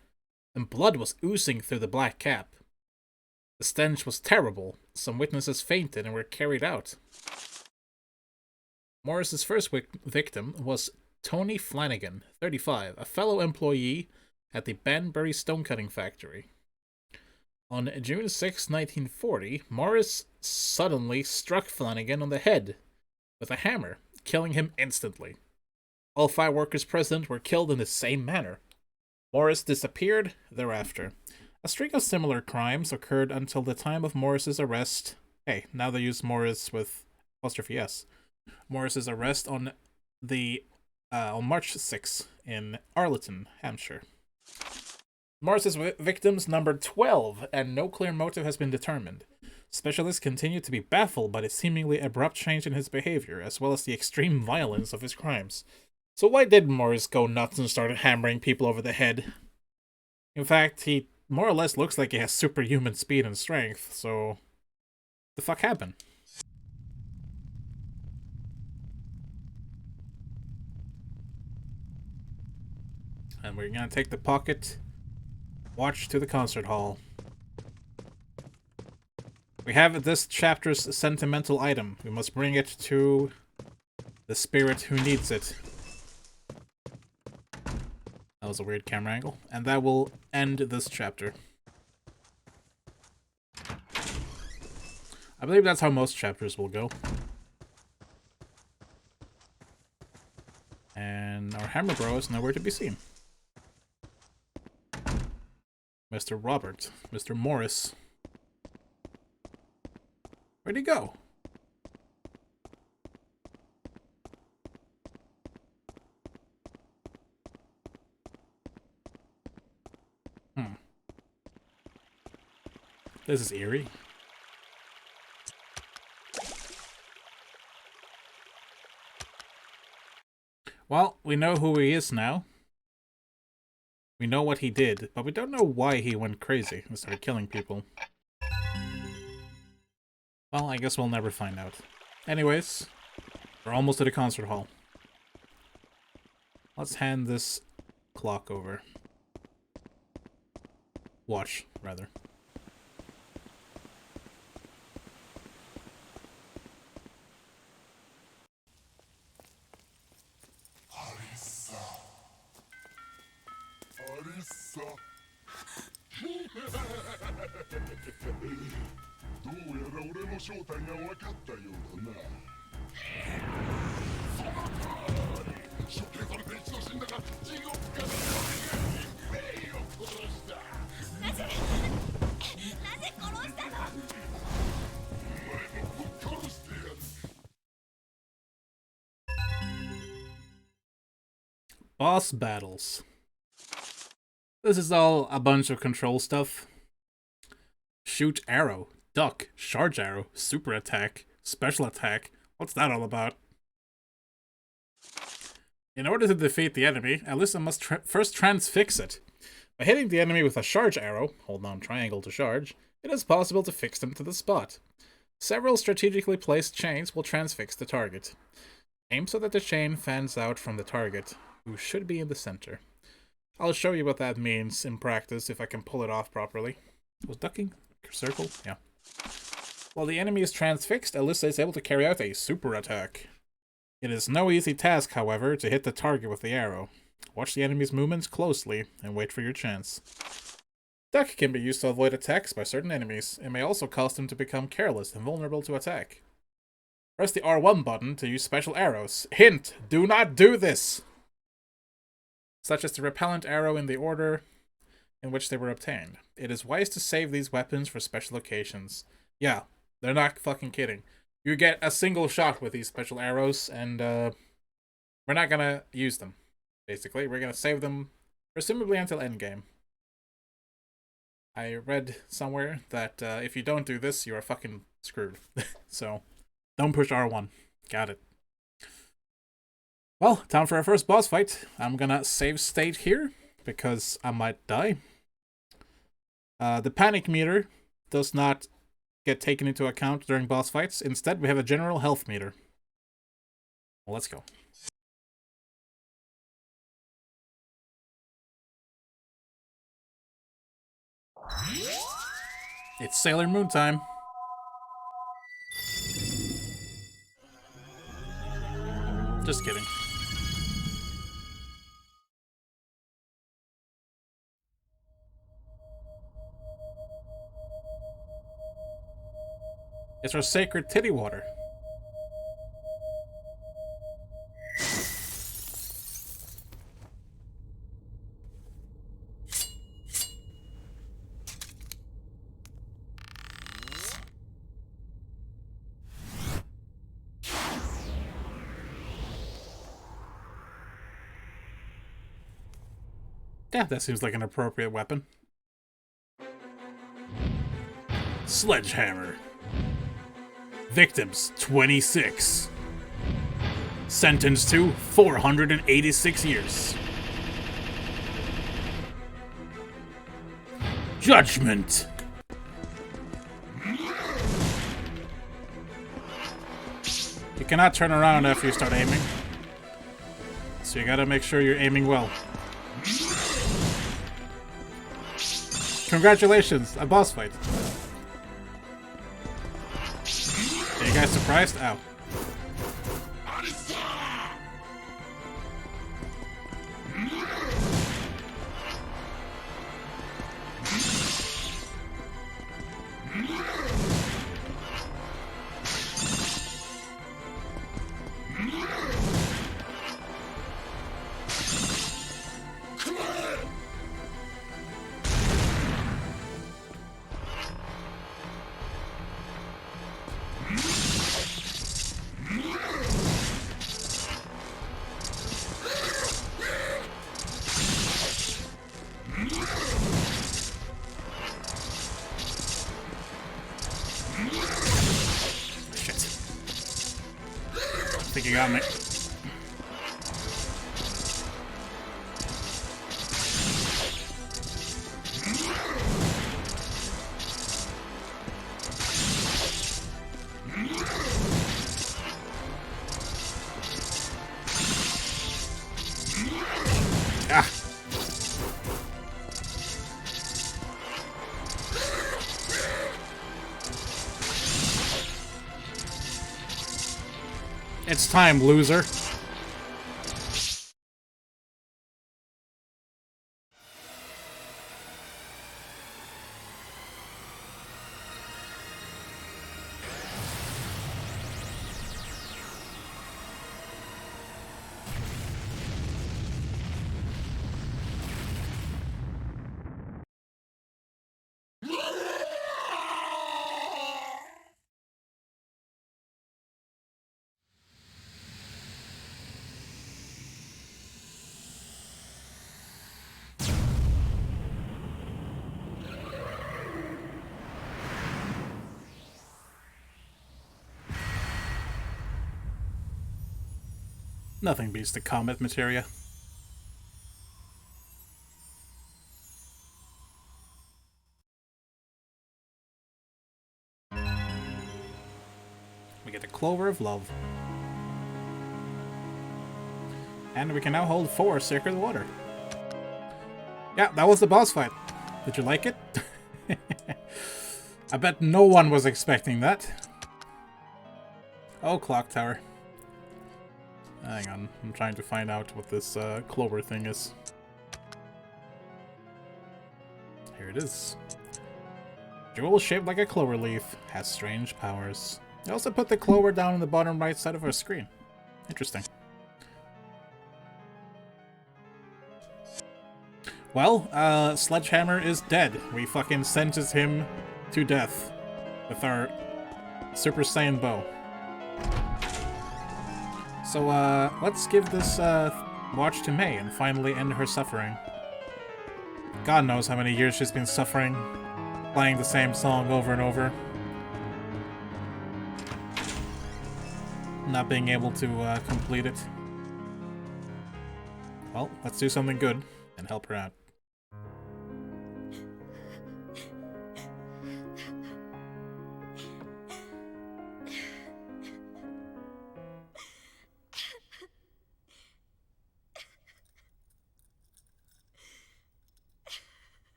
and blood was oozing through the black cap. The stench was terrible. Some witnesses fainted and were carried out. Morris's first victim was Tony Flanagan, 35, a fellow employee at the Banbury Stonecutting Factory. On June 6, 1940, Morris suddenly struck Flanagan on the head with a hammer, killing him instantly. All 5 workers present were killed in the same manner. Morris disappeared thereafter. A streak of similar crimes occurred until the time of Morris's arrest. Hey, now they use Morris with apostrophe S. Morris's arrest on March 6 in Arlington, Hampshire. Morris's victims numbered 12, and no clear motive has been determined. Specialists continue to be baffled by the seemingly abrupt change in his behavior, as well as the extreme violence of his crimes. So why did Morris go nuts and start hammering people over the head? In fact, he more or less looks like he has superhuman speed and strength, so the fuck happened? And we're gonna take the pocket watch to the concert hall. We have this chapter's sentimental item. We must bring it to the spirit who needs it. That was a weird camera angle. And that will end this chapter. I believe that's how most chapters will go. And our Hammer Bro is nowhere to be seen. Mr. Robert, Mr. Morris. Where'd he go? This is eerie. Well, we know who he is now. We know what he did, but we don't know why he went crazy and started killing people. Well, I guess we'll never find out. Anyways, we're almost at the concert hall. Let's hand this clock over. Watch, rather. Boss battles. This is all a bunch of control stuff. Shoot arrow, duck, charge arrow, super attack, special attack. What's that all about? In order to defeat the enemy, Alyssa must first transfix it. By hitting the enemy with a charge arrow, hold down triangle to charge, it is possible to fix them to the spot. Several strategically placed chains will transfix the target. Aim so that the chain fans out from the target, who should be in the center. I'll show you what that means in practice if I can pull it off properly. Was ducking? Circle? Yeah. While the enemy is transfixed, Alyssa is able to carry out a super attack. It is no easy task, however, to hit the target with the arrow. Watch the enemy's movements closely and wait for your chance. Duck can be used to avoid attacks by certain enemies. It may also cause them to become careless and vulnerable to attack. Press the R1 button to use special arrows. Hint! Do not do this! Such as the repellent arrow in the order in which they were obtained. It is wise to save these weapons for special occasions. Yeah, they're not fucking kidding. You get a single shot with these special arrows, and we're not gonna use them, basically. We're gonna save them Presumably until endgame. I read somewhere that if you don't do this, you are fucking screwed. So, don't push R1. Got it. Well, time for our first boss fight. I'm gonna save state here, because I might die. The panic meter does not get taken into account during boss fights. Instead, we have a general health meter. Well, let's go. It's Sailor Moon time. Just kidding. It's our sacred titty water. Yeah, that seems like an appropriate weapon. Sledgehammer. Victims 26. Sentenced to 486 years. Judgment. You cannot turn around after you start aiming. So you gotta make sure you're aiming well. Congratulations, a boss fight. Are you guys surprised? Ow. I think you got me. Ah. It's time, loser. Nothing beats the combat materia. We get a Clover of Love. And we can now hold 4 Sacred Water. Yeah, that was the boss fight. Did you like it? I bet no one was expecting that. Oh, Clock Tower. Hang on, I'm trying to find out what this Clover thing is. Here it is. Jewel shaped like a clover leaf, has strange powers. I also put the clover down on the bottom right side of our screen. Interesting. Well, Sledgehammer is dead. We fucking sentenced him to death with our Super Saiyan bow. So, let's give this watch to May and finally end her suffering. God knows how many years she's been suffering, playing the same song over and over. Not being able to complete it. Well, let's do something good and help her out.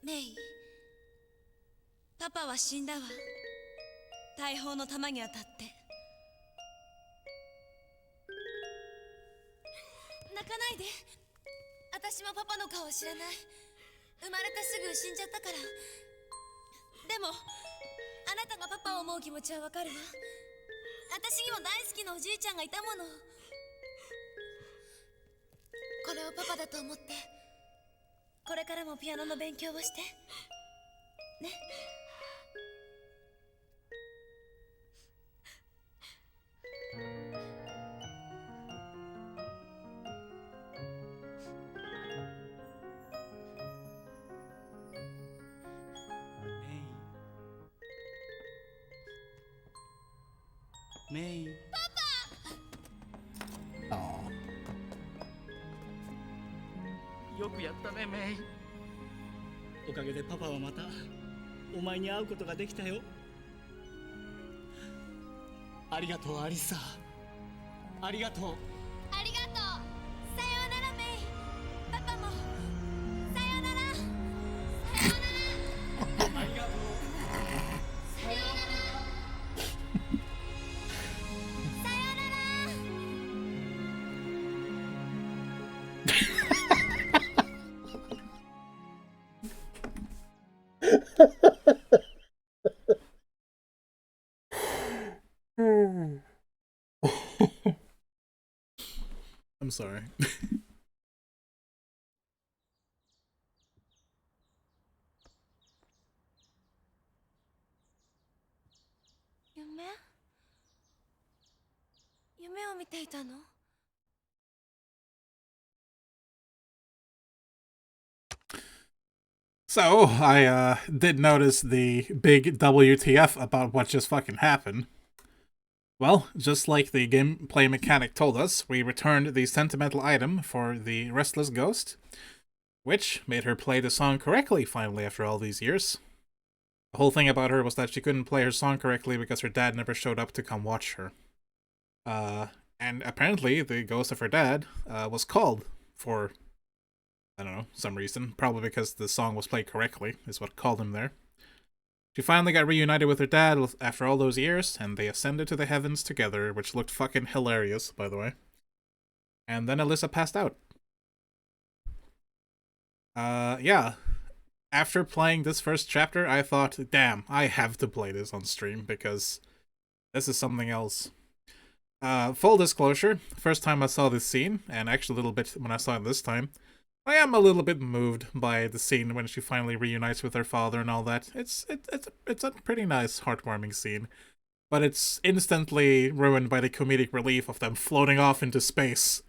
メイ、パパは死んだわ。大砲の弾に当たって。泣かないで。私もパパの顔知らない。生まれてすぐ死んじゃったから。でもあなたがパパを思う気持ちはわかるわ。私にも大好きなおじいちゃんがいたもの。これをパパだと思って、これからもピアノの勉強をしてね。メイ。よくやったね、メイ。おかげでパパはまたお前に会うことができたよ。ありがとう、アリサ。ありがとう。ありがとう。さようならメイ。パパもさようなら。さようなら。ありがとう。さようなら。さようなら。I'm sorry. 夢を見ていたの？ So, I did notice the big WTF about what just fucking happened. Well, just like the gameplay mechanic told us, we returned the sentimental item for the Restless Ghost, which made her play the song correctly finally after all these years. The whole thing about her was that she couldn't play her song correctly because her dad never showed up to come watch her. And apparently the ghost of her dad was called for, I don't know, some reason. Probably because the song was played correctly, is what called him there. She finally got reunited with her dad after all those years, and they ascended to the heavens together, which looked fucking hilarious, by the way. And then Alyssa passed out. Yeah. After playing this first chapter, I thought, damn, I have to play this on stream, because this is something else. Full disclosure, first time I saw this scene, and actually a little bit when I saw it this time, I am a little bit moved by the scene when she finally reunites with her father and all that. It's a pretty nice, heartwarming scene. But it's instantly ruined by the comedic relief of them floating off into space.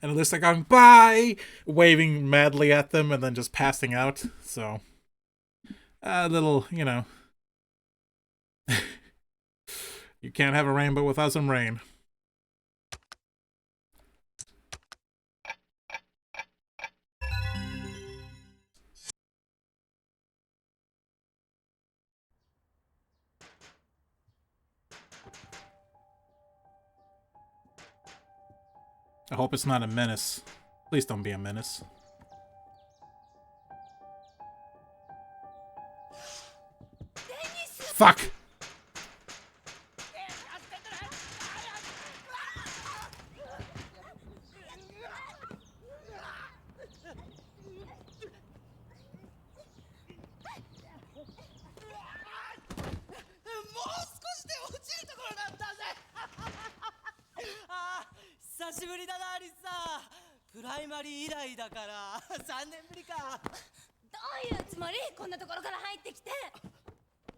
And Alyssa going, bye! Waving madly at them and then just passing out. So, a little, you know. You can't have a rainbow without some rain. I hope it's not a menace. Please don't be a menace. Fuck!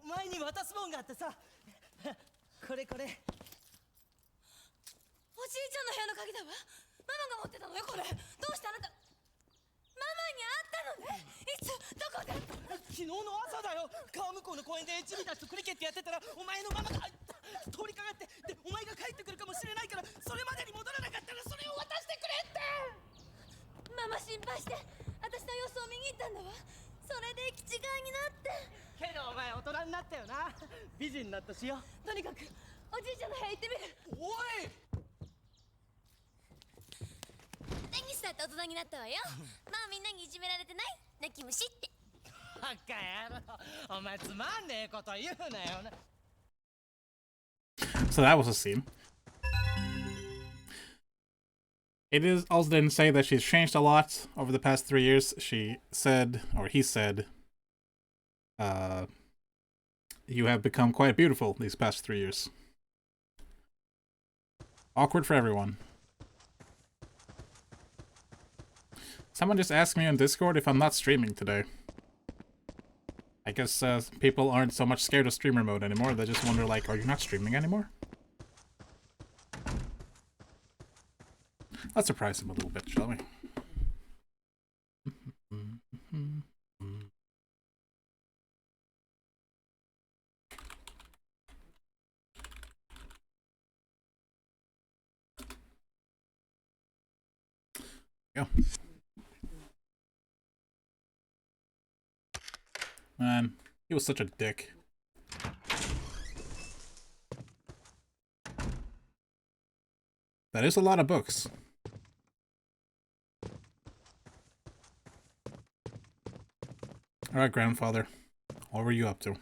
前に渡すもんがあってさこれこれおじいちゃんの部屋の鍵だわ。ママが持ってたのよこれ。どうしてあなたママに会ったのね。いつどこで。昨日の朝だよ。川向こうの公園でチビたちとクリケットやってたらお前のママが通りかかって、でお前が帰ってくるかもしれないからそれまでに戻らなかったらそれを渡してくれって。ママ心配して私の様子を見に行ったんだわ。それで行き違いになって。けどお前大人になったよな。美人になったしよ。とにかくおじいちゃんの部屋行ってみる。おいテニスだって大人になったわよ。まあみんなにいじめられてない泣き虫って。バカ野郎、お前つまんねえこと言うなよな。 So that was a scene. It is also didn't say that she's changed a lot over the past 3 years. She said, or he said, you have become quite beautiful these past 3 years. Awkward for everyone. Someone just asked me on Discord if I'm not streaming today. I guess people aren't so much scared of streamer mode anymore. They just wonder, like, are you not streaming anymore? Let's surprise him a little bit, shall we? Go. Man, he was such a dick. That is a lot of books. Alright, grandfather. What were you up to?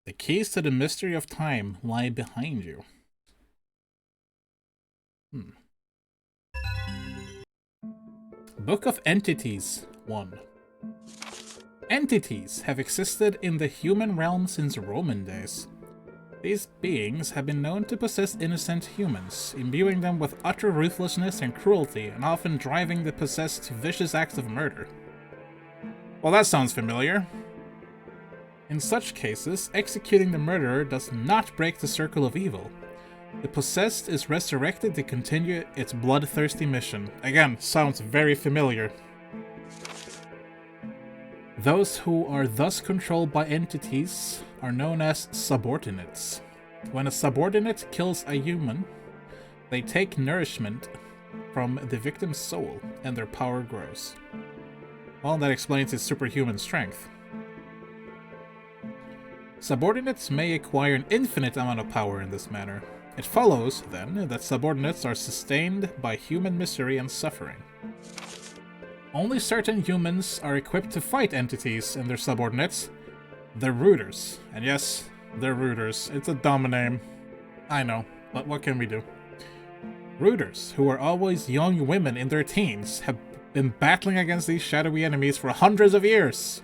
The keys to the mystery of time lie behind you. Book of Entities 1. Entities have existed in the human realm since Roman days. These beings have been known to possess innocent humans, imbuing them with utter ruthlessness and cruelty, and often driving the possessed to vicious acts of murder. Well, that sounds familiar. In such cases, executing the murderer does not break the circle of evil. The possessed is resurrected to continue its bloodthirsty mission. Again, sounds very familiar. Those who are thus controlled by entities are known as subordinates. When a subordinate kills a human, they take nourishment from the victim's soul, and their power grows. Well, that explains its superhuman strength. Subordinates may acquire an infinite amount of power in this manner. It follows, then, that subordinates are sustained by human misery and suffering. Only certain humans are equipped to fight entities and their subordinates. The Rooters. And yes, they're Rooters. It's a dumb name. I know, but what can we do? Rooters, who are always young women in their teens, have been battling against these shadowy enemies for hundreds of years.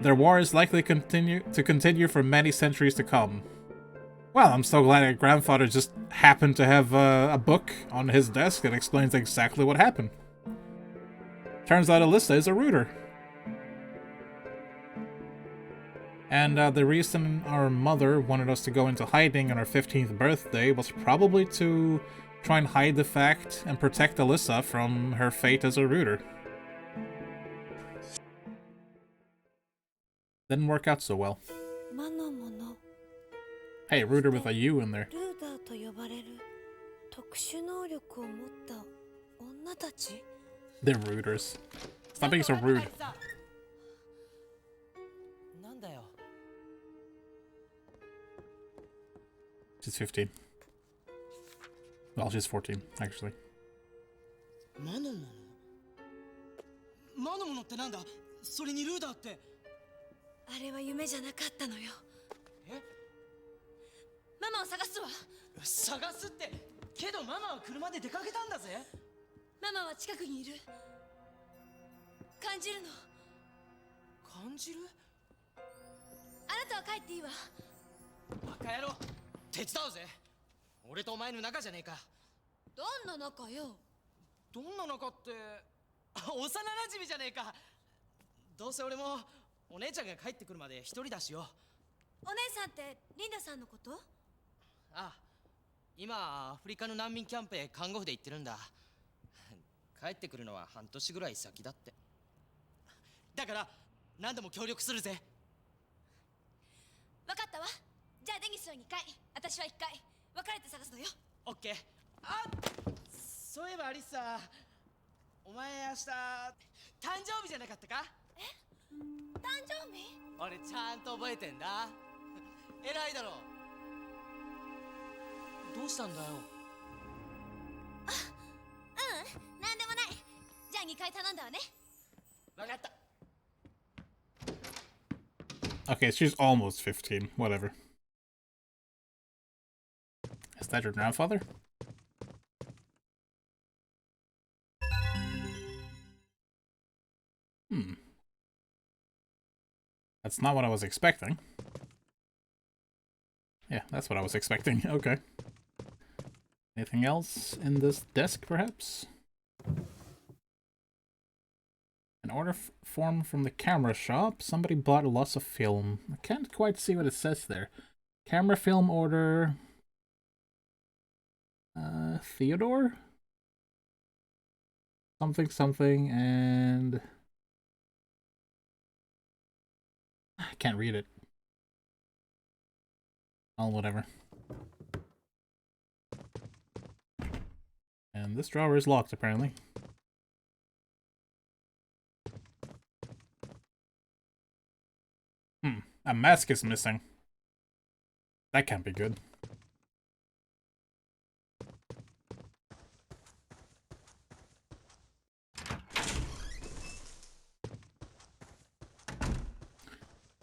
Their war is likely to continue for many centuries to come. Well, I'm so glad that grandfather just happened to have a book on his desk that explains exactly what happened. Turns out Alyssa is a Rooter. And the reason our mother wanted us to go into hiding on our 15th birthday was probably to try and hide the fact and protect Alyssa from her fate as a Rooter. Didn't work out so well. Hey, Rooter with a U in there. They're Rooters. Stop being so rude. She's 15. Well, she's 14, actually. マノモノってなんだ？それにルーダーって。あれは夢じゃなかったのよ。え？ママを探すわ。探すって。けどママは車で出かけたんだぜ。ママは近くにいる。感じるの。感じる？あなたは帰っていいわ。バカ野郎。手伝うぜ。俺とお前の仲じゃねえか。どんな仲よ。どんな仲って幼馴染じゃねえか。どうせ俺もお姉ちゃんが帰ってくるまで一人だしよ。お姉さんってリンダさんのこと？ああ、今アフリカの難民キャンプへ看護婦で行ってるんだ。帰ってくるのは半年ぐらい先だって。だから何でも協力するぜ。分かったわ。じゃあデニスは2回、私は1回、分かれて探すのよ。オッケー。あ、そういえばアリッサ、お前明日誕生日じゃなかったか？誕生日？俺ちゃんと覚えてんだ。偉いだろ。どうしたんだよ。なんでもない。じゃあ2回頼んだわね。分かった。 Okay, she's almost 15. Whatever. Is that your grandfather? Hmm. That's not what I was expecting. Yeah, that's what I was expecting. Okay. Anything else in this desk, perhaps? An order form from the camera shop. Somebody bought lots of film. I can't quite see what it says there. Camera film order. Theodore? Something, something, and... I can't read it. Oh, whatever. And this drawer is locked, apparently. A mask is missing. That can't be good.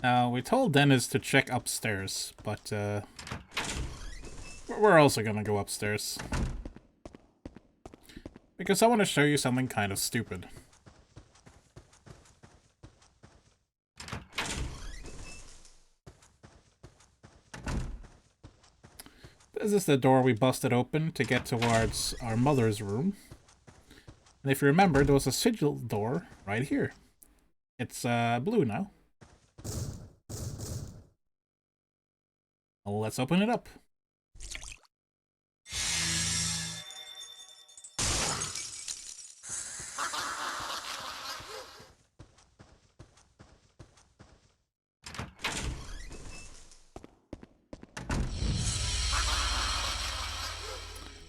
Now, we told Dennis to check upstairs, but we're also gonna go upstairs. Because I want to show you something kind of stupid. This is the door we busted open to get towards our mother's room. And if you remember, there was a sigil door right here. It's blue now. Well, let's open it up.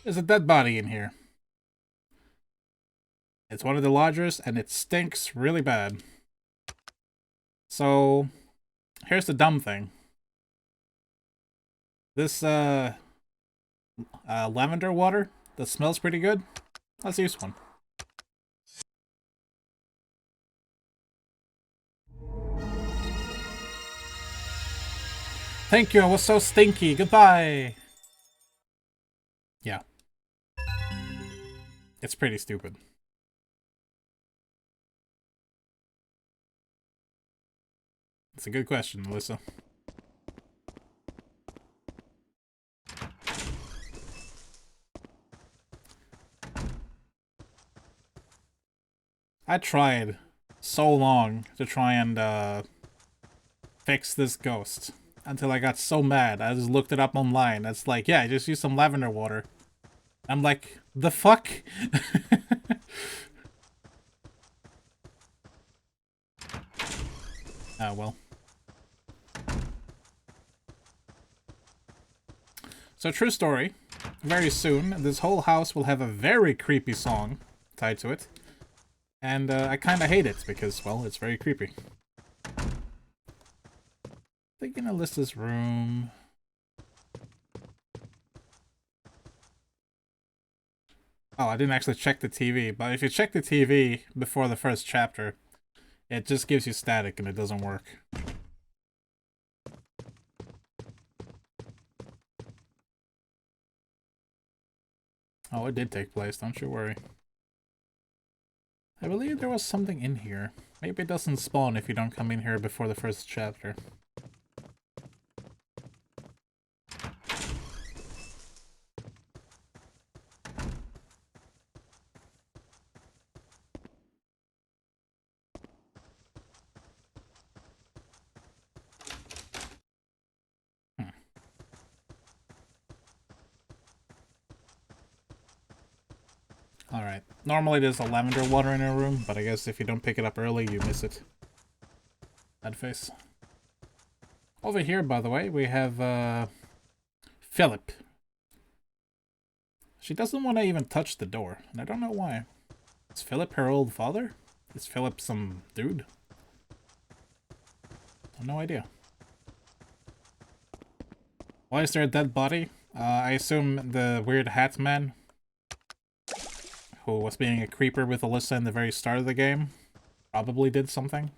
There's a dead body in here. It's one of the lodgers, and it stinks really bad. So, here's the dumb thing. This, lavender water that smells pretty good. Let's use one. Thank you, I was so stinky. Goodbye! Yeah. It's pretty stupid. It's a good question, Melissa. I tried so long to try and fix this ghost until I got so mad. I just looked it up online. It's like, yeah, just use some lavender water. I'm like, the fuck? Ah, well. So, true story. Very soon, this whole house will have a very creepy song tied to it. And I kind of hate it because, well, it's very creepy. They're gonna list this room. Oh, I didn't actually check the TV, but if you check the TV before the first chapter, it just gives you static and it doesn't work. Oh, it did take place, don't you worry. I believe there was something in here. Maybe it doesn't spawn if you don't come in here before the first chapter. Alright. Normally there's a lavender water in our room, but I guess if you don't pick it up early, you miss it. That face. Over here, by the way, we have, Philip. She doesn't want to even touch the door, and I don't know why. Is Philip her old father? Is Philip some dude? I have no idea. Why is there a dead body? I assume the weird hat man, who was being a creeper with Alyssa in the very start of the game, probably did something.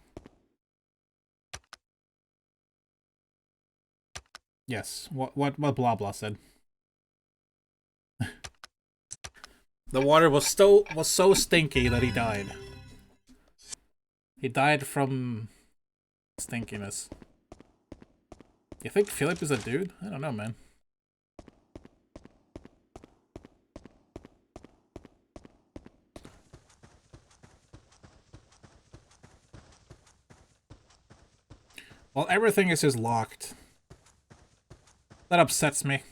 Yes, what blah blah said. The water was so stinky that he died. He died from stinkiness. You think Philip is a dude? I don't know, man. Well, everything is just locked. That upsets me.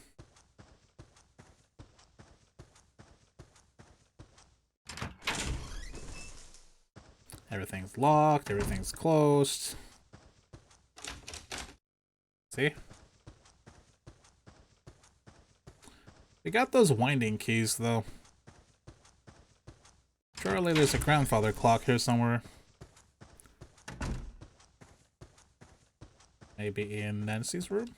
Everything's locked, everything's closed. See? We got those winding keys, though. Surely there's a grandfather clock here somewhere. Maybe in Nancy's room?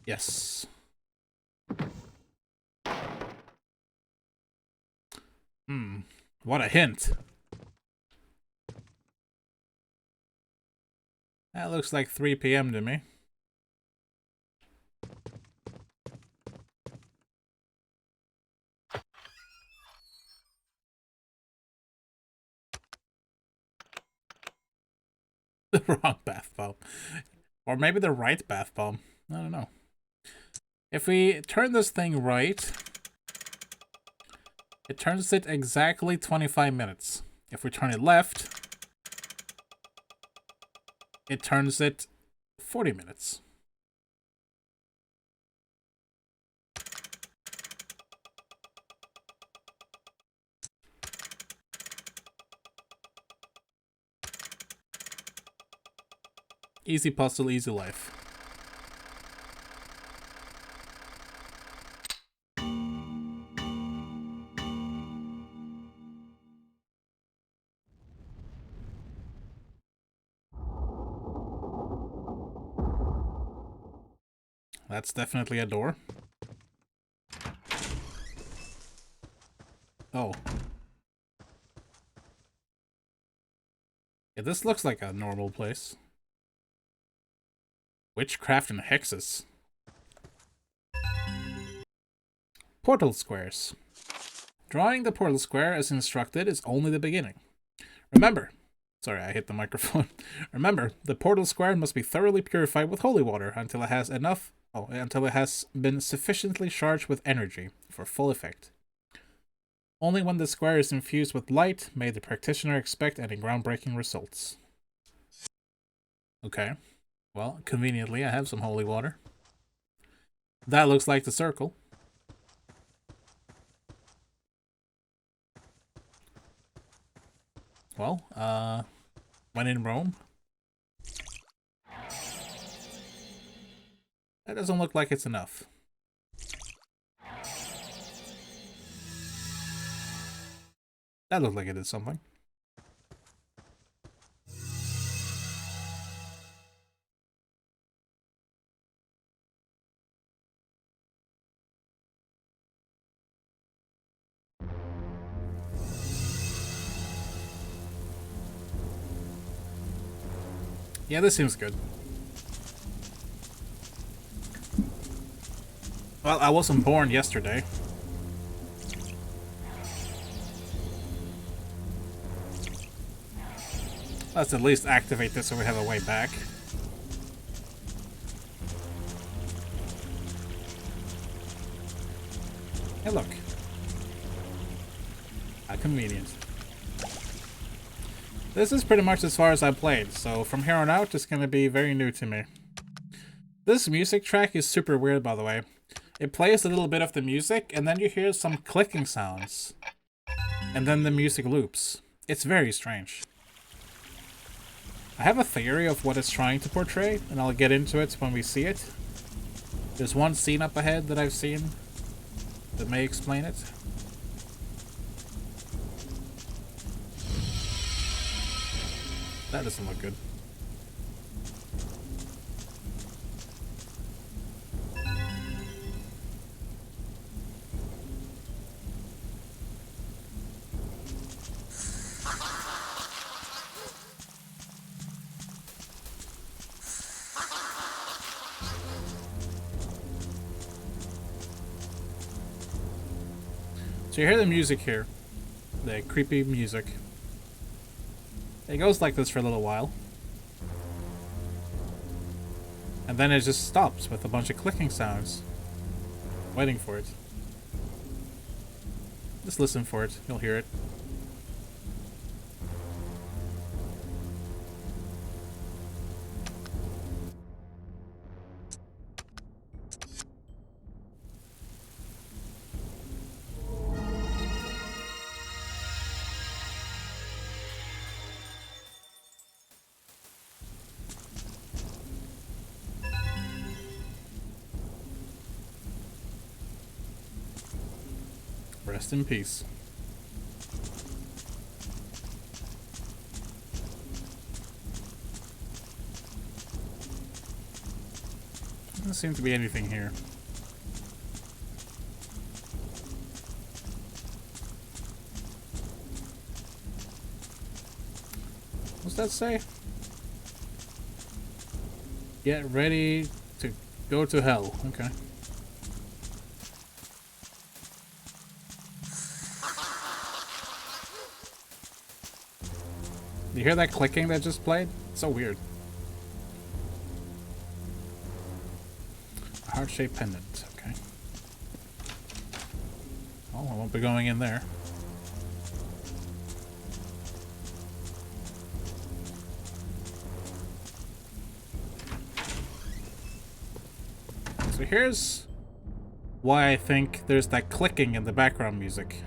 Yes. What a hint. That looks like 3 PM to me. The wrong bath bomb. Or maybe the right bath bomb. I don't know. If we turn this thing right, it turns it exactly 25 minutes. If we turn it left, it turns it 40 minutes. Easy puzzle, easy life. That's definitely a door. Oh. Yeah, this looks like a normal place. Witchcraft and hexes. Portal squares. Drawing the portal square as instructed is only the beginning. Remember, sorry, I hit the microphone. Remember, the portal square must be thoroughly purified with holy water until it has been sufficiently charged with energy for full effect. Only when the square is infused with light may the practitioner expect any groundbreaking results. Okay. Well, conveniently, I have some holy water. That looks like the circle. Well, when in Rome. That doesn't look like it's enough. That looked like it did something. Yeah, this seems good. Well, I wasn't born yesterday. Let's at least activate this so we have a way back. Hey, look. How convenient. This is pretty much as far as I played, so from here on out, it's going to be very new to me. This music track is super weird, by the way. It plays a little bit of the music, and then you hear some clicking sounds. And then the music loops. It's very strange. I have a theory of what it's trying to portray, and I'll get into it when we see it. There's one scene up ahead that I've seen that may explain it. That doesn't look good. So you hear the music here, the creepy music. It goes like this for a little while. And then it just stops with a bunch of clicking sounds. Waiting for it. Just listen for it, you'll hear it. Rest in peace. Doesn't seem to be anything here. What's that say? Get ready to go to hell. Okay. You hear that clicking that just played? It's so weird. A heart-shaped pendant. Okay. Oh, I won't be going in there. So here's why I think there's that clicking in the background music.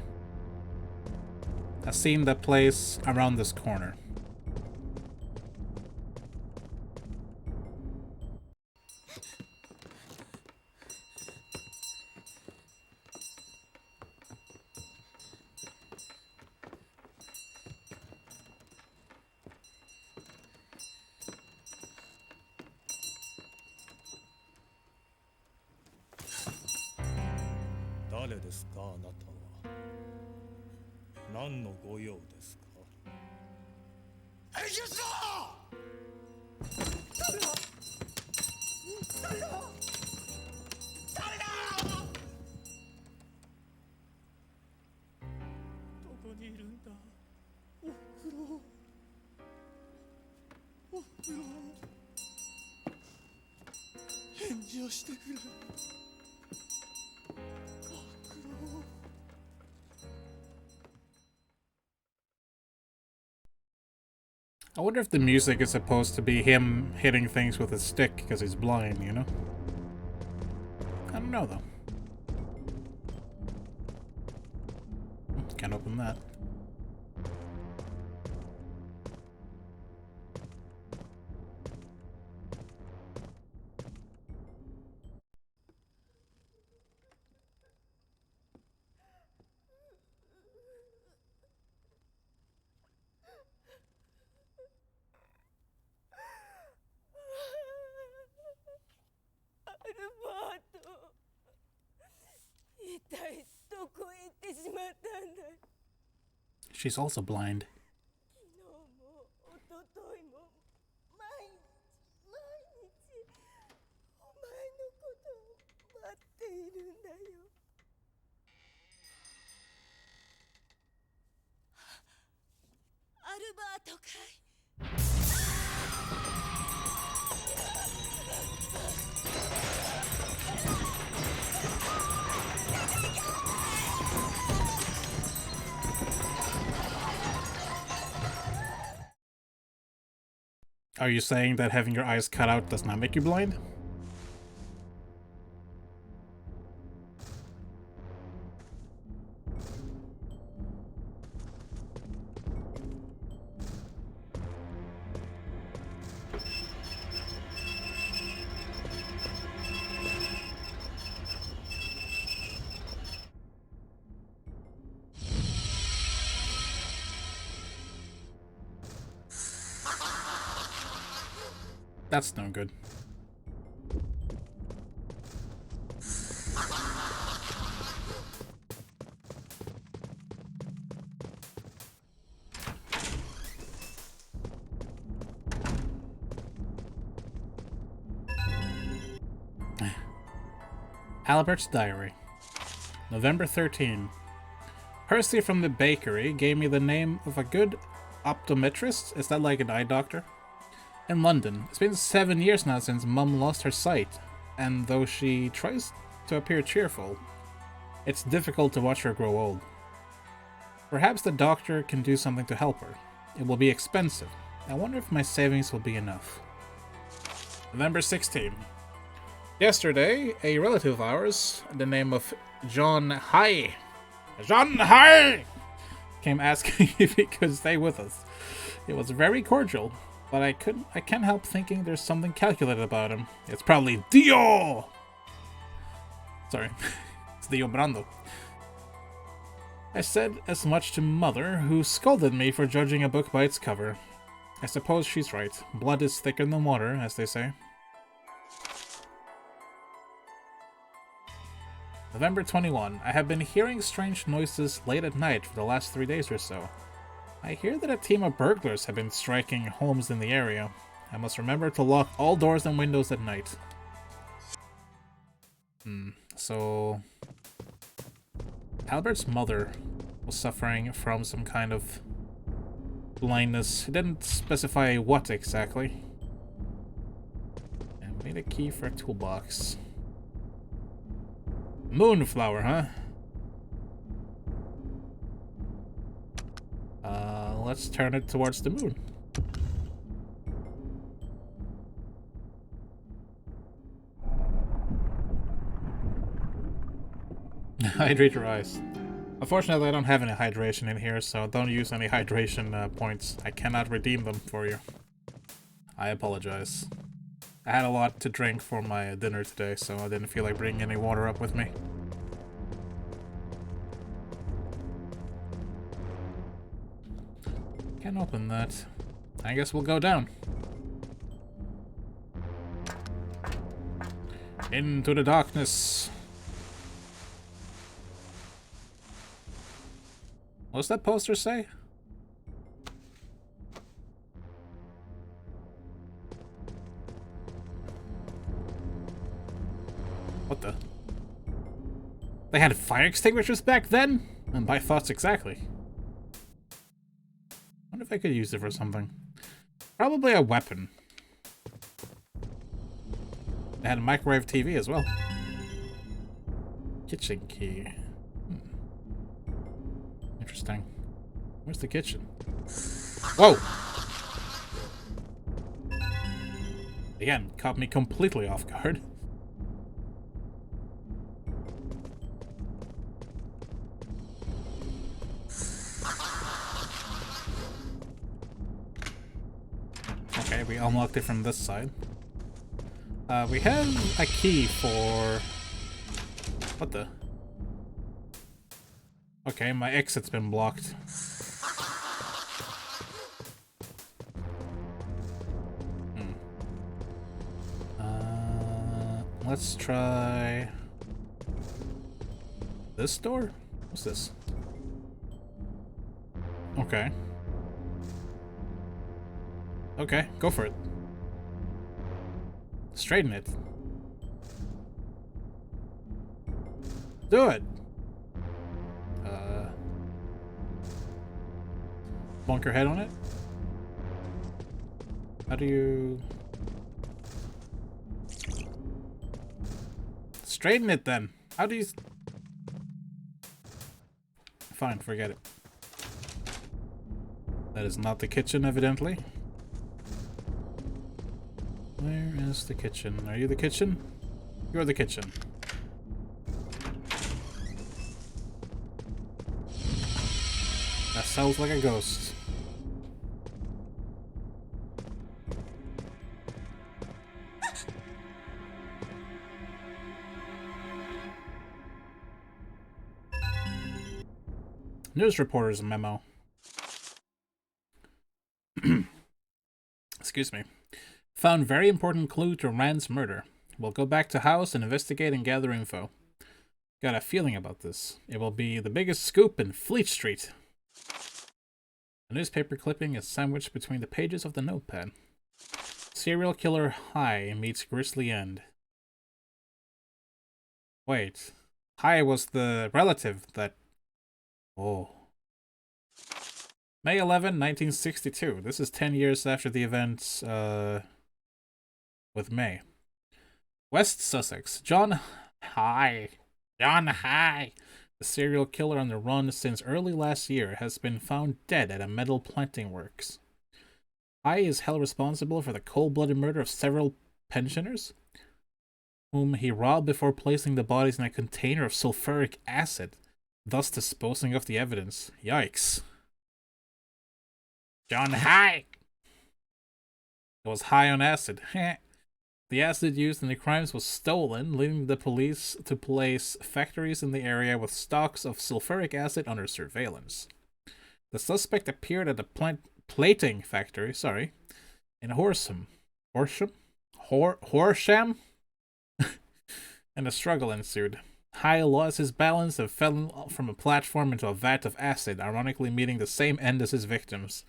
A scene that plays around this corner. I wonder if the music is supposed to be him hitting things with a stick because he's blind, you know? I don't know, though. Can't open that. She's also blind. Are you saying that having your eyes cut out does not make you blind? That's no good. Albert's diary. November 13. Percy from the bakery gave me the name of a good optometrist. Is that like an eye doctor? In London. It's been 7 years now since Mum lost her sight, and though she tries to appear cheerful, it's difficult to watch her grow old. Perhaps the doctor can do something to help her. It will be expensive. I wonder if my savings will be enough. November 16. Yesterday, a relative of ours, the name of John High, came asking if he could stay with us. It was very cordial, but I can't help thinking there's something calculated about him. It's probably Dio! Sorry, it's Dio Brando. I said as much to Mother, who scolded me for judging a book by its cover. I suppose she's right. Blood is thicker than water, as they say. November 21. I have been hearing strange noises late at night for the last 3 days or so. I hear that a team of burglars have been striking homes in the area. I must remember to lock all doors and windows at night. So... Albert's mother was suffering from some kind of blindness. He didn't specify what exactly. And we need a key for a toolbox. Moonflower, huh? Let's turn it towards the moon. Hydrate your eyes. Unfortunately, I don't have any hydration in here, so don't use any hydration points. I cannot redeem them for you. I apologize. I had a lot to drink for my dinner today, so I didn't feel like bringing any water up with me. Can't open that. I guess we'll go down. Into the darkness. What's that poster say? What the? They had fire extinguishers back then? And my thoughts exactly. I wonder if I could use it for something. Probably a weapon. They had a microwave TV as well. Kitchen key. Interesting. Where's the kitchen? Whoa! Again, caught me completely off guard. Okay, we unlocked it from this side. We have a key for... What the? Okay, my exit's been blocked. Let's try... this door? What's this? Okay. Okay, go for it. Straighten it. Do it! Bonk your head on it? How do you... Straighten it then! How do you... Fine, forget it. That is not the kitchen, evidently. Where is the kitchen? Are you the kitchen? You're the kitchen. That sounds like a ghost. News reporter's memo. Excuse me. Found very important clue to Rand's murder. We'll go back to house and investigate and gather info. Got a feeling about this. It will be the biggest scoop in Fleet Street. A newspaper clipping is sandwiched between the pages of the notepad. Serial killer High meets grisly end. Wait. High was the relative that... Oh. May 11, 1962. This is 10 years after the events, with May. West Sussex. John High. The serial killer on the run since early last year, has been found dead at a metal planting works. High is held responsible for the cold-blooded murder of several pensioners, whom he robbed before placing the bodies in a container of sulfuric acid, thus disposing of the evidence. Yikes. John High! It was high on acid. The acid used in the crimes was stolen, leading the police to place factories in the area with stocks of sulfuric acid under surveillance. The suspect appeared at the plating factory, in Horsham, and a struggle ensued. High lost his balance and fell from a platform into a vat of acid, ironically meeting the same end as his victims.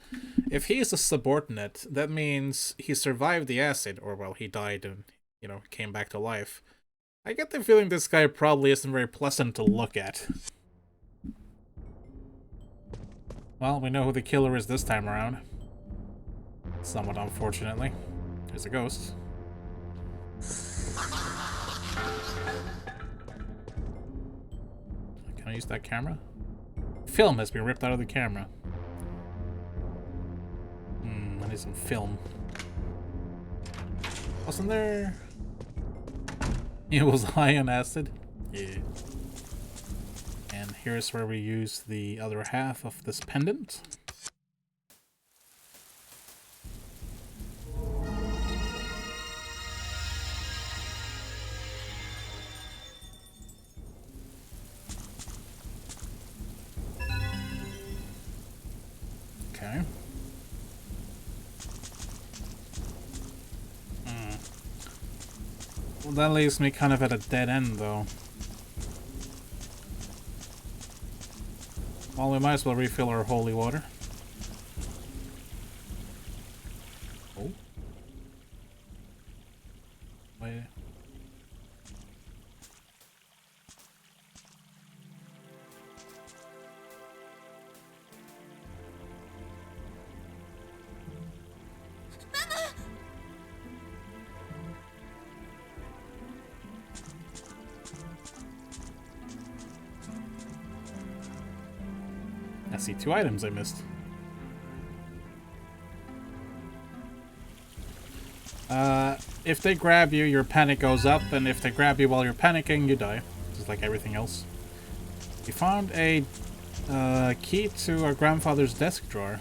If he is a subordinate, that means he survived the acid, or well, he died and, came back to life. I get the feeling this guy probably isn't very pleasant to look at. Well, we know who the killer is this time around. Somewhat unfortunately. There's a ghost. Can I use that camera? Film has been ripped out of the camera. I need some film. Wasn't there... It was high on acid? Yeah. And here's where we use the other half of this pendant. Okay. Well, that leaves me kind of at a dead end, though. Well, we might as well refill our holy water. Oh. Wait. I see 2 items I missed. If they grab you, your panic goes up, and if they grab you while you're panicking, you die. Just like everything else. We found a key to our grandfather's desk drawer.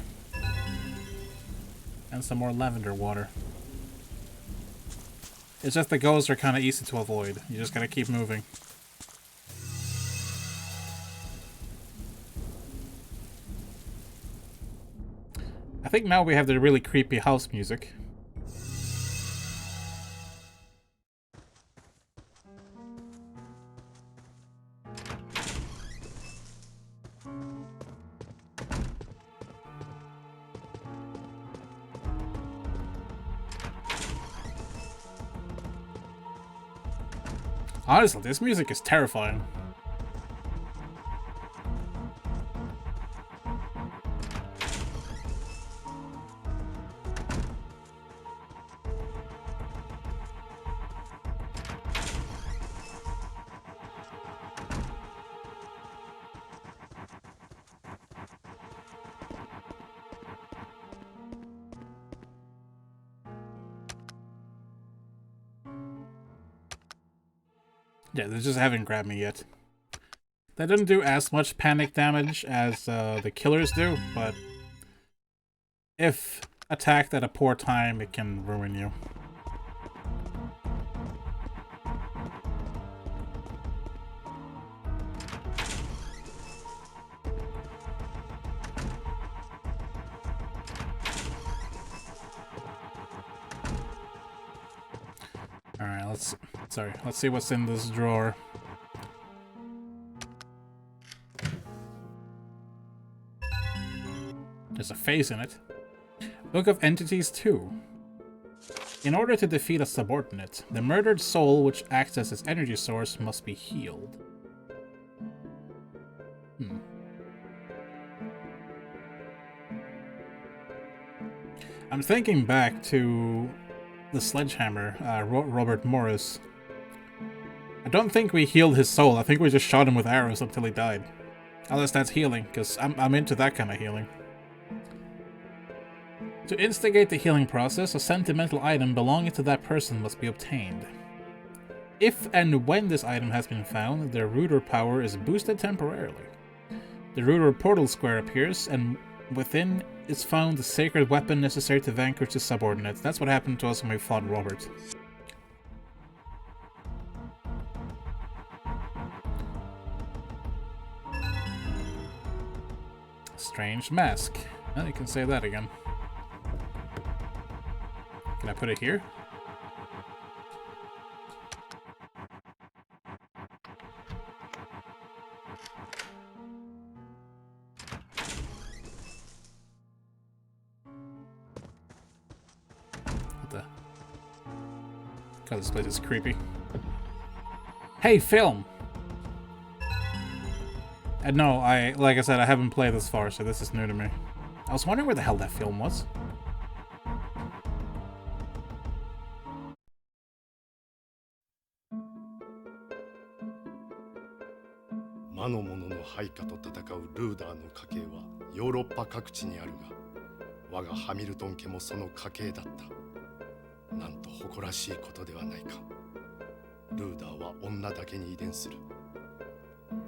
And some more lavender water. It's just the ghosts are kind of easy to avoid. You just gotta keep moving. I think now we have the really creepy house music. Honestly, this music is terrifying. Yeah, they just haven't grabbed me yet. They didn't do as much panic damage as the killers do, but if attacked at a poor time, it can ruin you. Alright, let's see what's in this drawer. There's a face in it. Book of Entities 2. In order to defeat a subordinate, the murdered soul which acts as its energy source must be healed. I'm thinking back to the Sledgehammer, Robert Morris. I don't think we healed his soul. I think we just shot him with arrows until he died. Unless that's healing, because I'm into that kind of healing. To instigate the healing process, a sentimental item belonging to that person must be obtained. If and when this item has been found, their Rooter power is boosted temporarily. The Rooter portal square appears, and within is found the sacred weapon necessary to vanquish the subordinates. That's what happened to us when we fought Robert. Strange mask. Well, you can say that again. Can I put it here? What the? God, this place is creepy. Hey, film! And no, like I said, I haven't played this far, so this is new to me. I was wondering where the hell that film was.魔の者の配下と戦うルーダーの家系はヨーロッパ各地にあるが、我がハミルトン家もその家系だった。なんと誇らしいことではないか。ルーダーは女だけに遺伝する。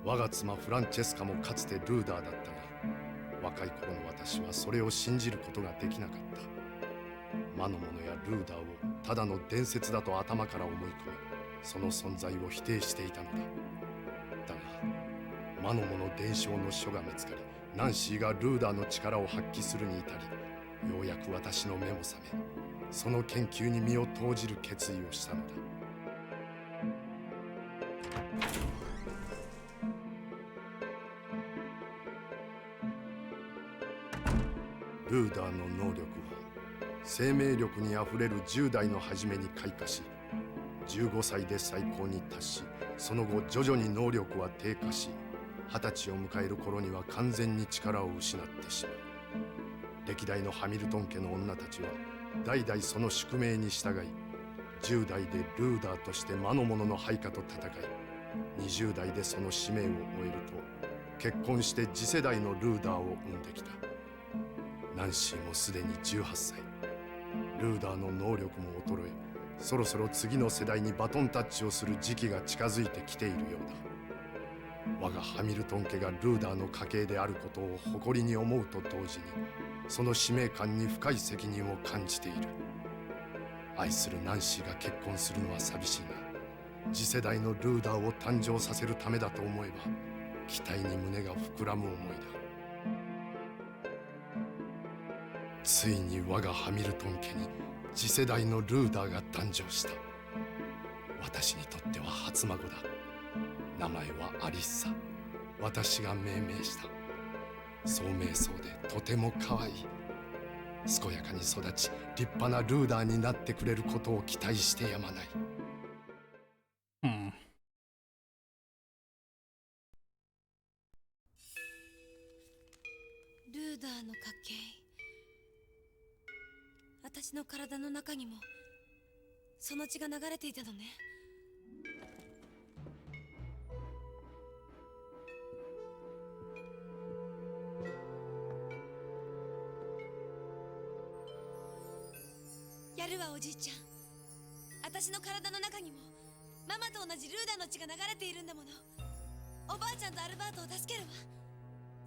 我が妻フランチェスカもかつてルーダーだったが、若い頃の私はそれを信じることができなかった。魔の者やルーダーをただの伝説だと頭から思い込み、その存在を否定していたのだ。だが魔の者伝承の書が見つかり、ナンシーがルーダーの力を発揮するに至り、ようやく私の目も覚め、その研究に身を投じる決意をしたのだ。ルーダーの能力は生命力にあふれる10代の初めに開花し、15歳で最高に達し、その後徐々に能力は低下し、20歳を迎える頃には完全に力を失ってしまう。歴代のハミルトン家の女たちは代々その宿命に従い、10代でルーダーとして魔の者の配下と戦い、20代でその使命を終えると結婚して次世代のルーダーを生んできた。ナンシーもすでに18歳。ルーダーの能力も衰え、そろそろ次の世代にバトンタッチをする時期が近づいてきているようだ。我がハミルトン家がルーダーの家系であることを誇りに思うと同時に、その使命感に深い責任を感じている。愛するナンシーが結婚するのは寂しいが、次世代のルーダーを誕生させるためだと思えば、期待に胸が膨らむ思いだ。ついに我がハミルトン家に次世代のルーダーが誕生した。私にとっては初孫だ。名前はアリッサ。私が命名した。聡明そうでとても可愛い。健やかに育ち、立派なルーダーになってくれることを期待してやまない。ルーダーの家系、私の体の中にもその血が流れていたのね。やるわおじいちゃん。私の体の中にもママと同じルーダーの血が流れているんだもの。おばあちゃんとアルバートを助けるわ。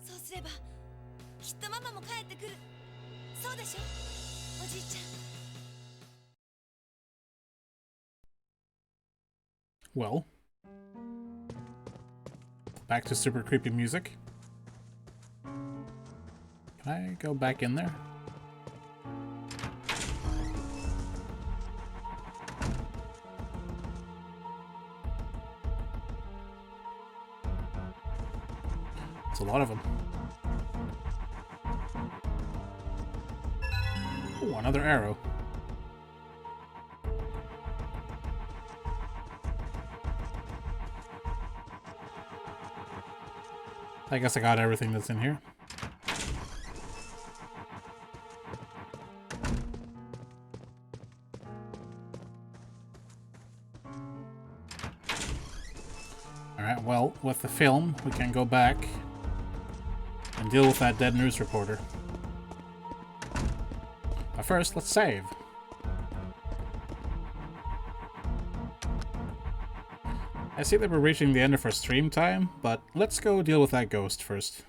そうすればきっとママも帰ってくる。そうでしょおじいちゃん。Well, back to super creepy music. Can I go back in there? lot of them. Oh, another arrow. I guess I got everything that's in here. Alright, well, with the film, we can go back and deal with that dead news reporter. But first, let's save. I see that we're reaching the end of our stream time, but let's go deal with that ghost first.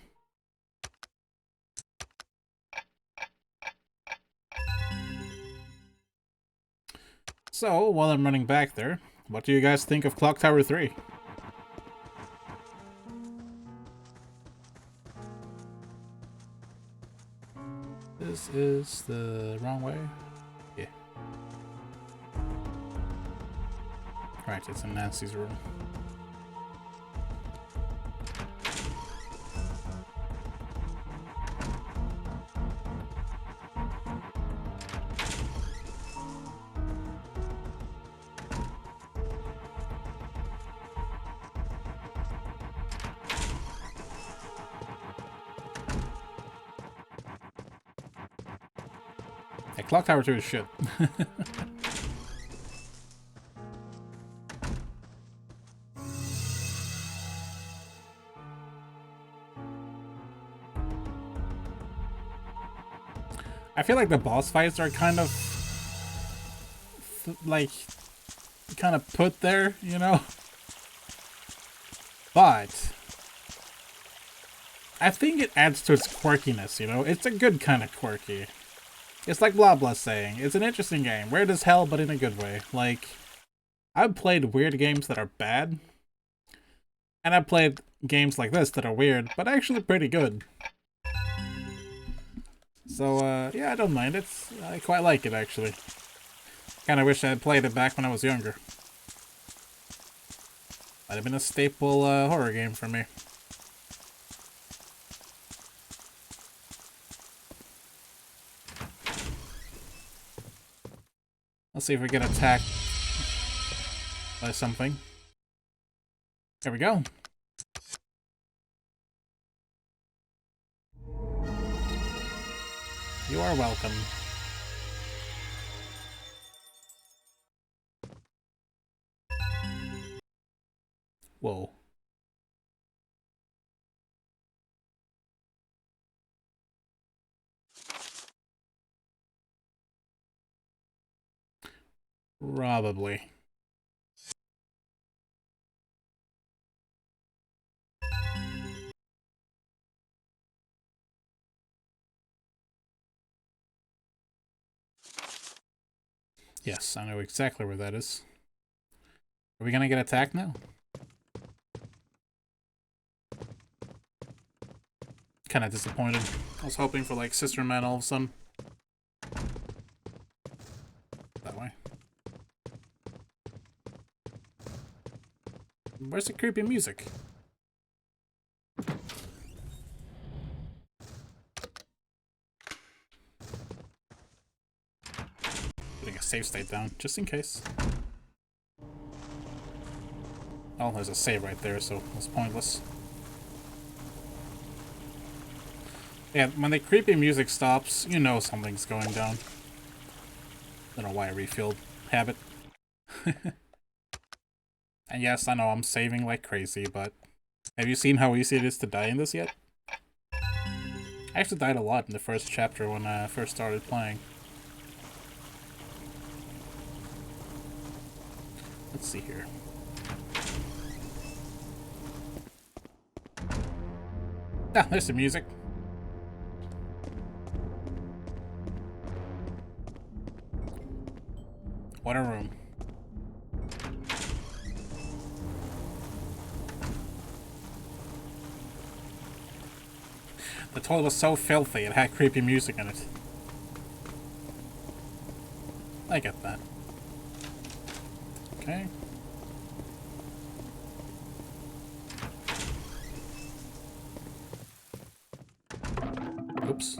So, while I'm running back there, what do you guys think of Clock Tower 3? This is the wrong way? Yeah. Right, it's in Nancy's room. Yeah, Clock Tower 2 is shit. I feel like the boss fights are kind of put there, you know? But I think it adds to its quirkiness, you know? It's a good kind of quirky. It's like Blah Blah saying, it's an interesting game. Weird as hell, but in a good way. Like, I've played weird games that are bad, and I've played games like this that are weird, but actually pretty good. So, yeah, I don't mind it. I quite like it, actually. Kinda wish I had played it back when I was younger. Might have been a staple horror game for me. Let's see if we get attacked by something. There we go. You are welcome. Whoa. Probably. Yes, I know exactly where that is. Are we gonna get attacked now? Kinda disappointed. I was hoping for like Sister Man all of a sudden. That way. Where's the creepy music? Putting a save state down, just in case. Oh, there's a save right there, so it's pointless. Yeah, when the creepy music stops, you know something's going down. Don't know why I refilled. Habit. And yes, I know I'm saving like crazy, but have you seen how easy it is to die in this yet? I actually died a lot in the first chapter when I first started playing. Let's see here. Ah, there's the music. What a room. The toilet was so filthy, it had creepy music in it. I get that. Okay. Oops.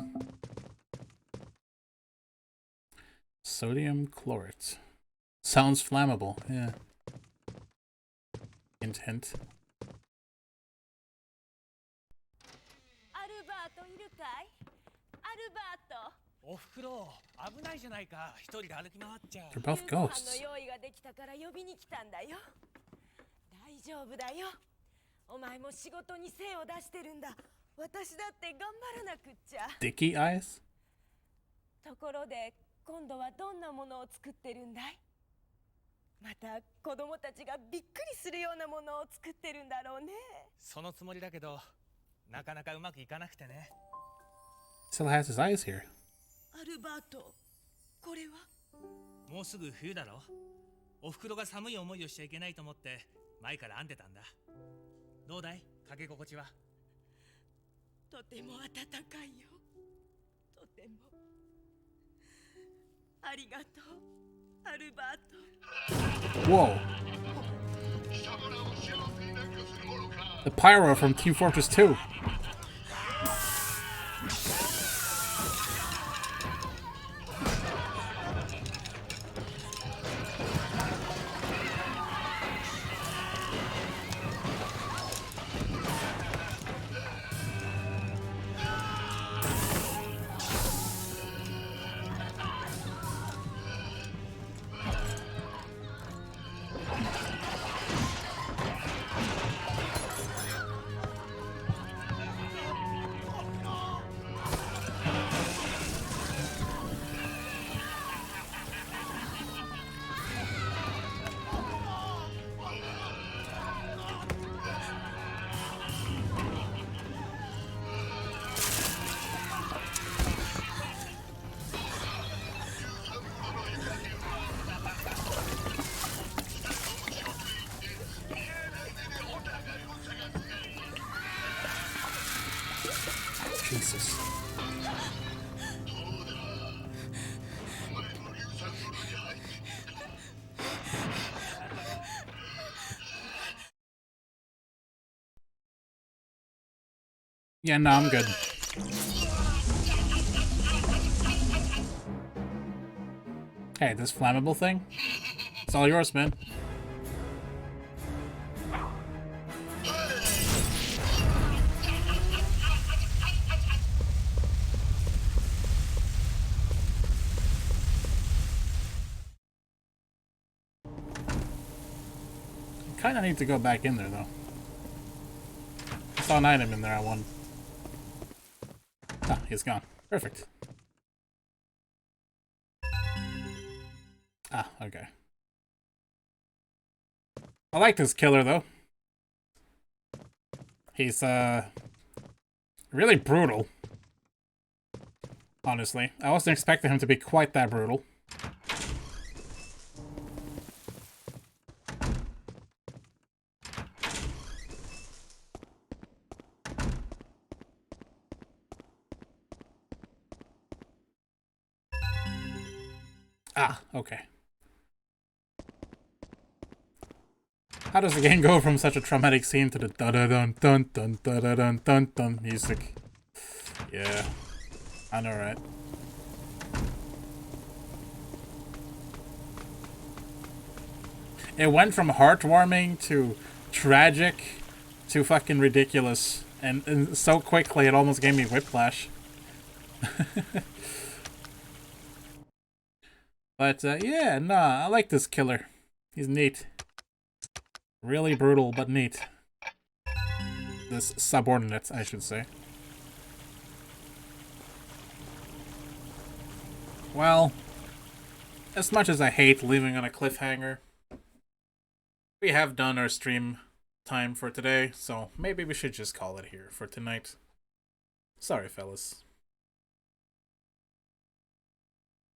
Sodium chlorate. Sounds flammable, yeah. Hint, hint. アルバートいるかい？アルバート。おふくろ、危ないじゃないか。一人で歩き回っちゃう。 They're both 夕ご飯 ghosts. の用意ができたから呼びに来たんだよ。大丈夫だよ。お前も仕事に精を出してるんだ。私だって頑張らなくっちゃ。 Dicky eyes? ところで今度はどんなものを作ってるんだい？また子供たちがびっくりするようなものを作ってるんだろうね。そのつもりだけど、なかなかうまくいかなくてね。 Still has his eyes here. アルバート、これは？もうすぐ冬だろ。おふくろが寒い思いをしちゃいけないと思って前から編んでたんだ。どうだい、かけ心地は？とても暖かいよ。とても。ありがとう、アルバート。 Whoa. The pyro from Team Fortress 2. Jesus. Yeah, no, I'm good. Hey, this flammable thing? It's all yours, man. Kinda need to go back in there, though. I saw an item in there I won. Ah, he's gone. Perfect. Ah, okay. I like this killer, though. He's, really brutal. Honestly. I wasn't expecting him to be quite that brutal. Ah, okay. How does the game go from such a traumatic scene to the dun-dun-dun-dun-dun-dun-dun-dun music? Yeah, I know, right? It went from heartwarming to tragic to fucking ridiculous, and so quickly it almost gave me whiplash. But, yeah, nah, I like this killer. He's neat. Really brutal, but neat. This subordinate, I should say. Well, as much as I hate leaving on a cliffhanger, we have done our stream time for today, so maybe we should just call it here for tonight. Sorry, fellas.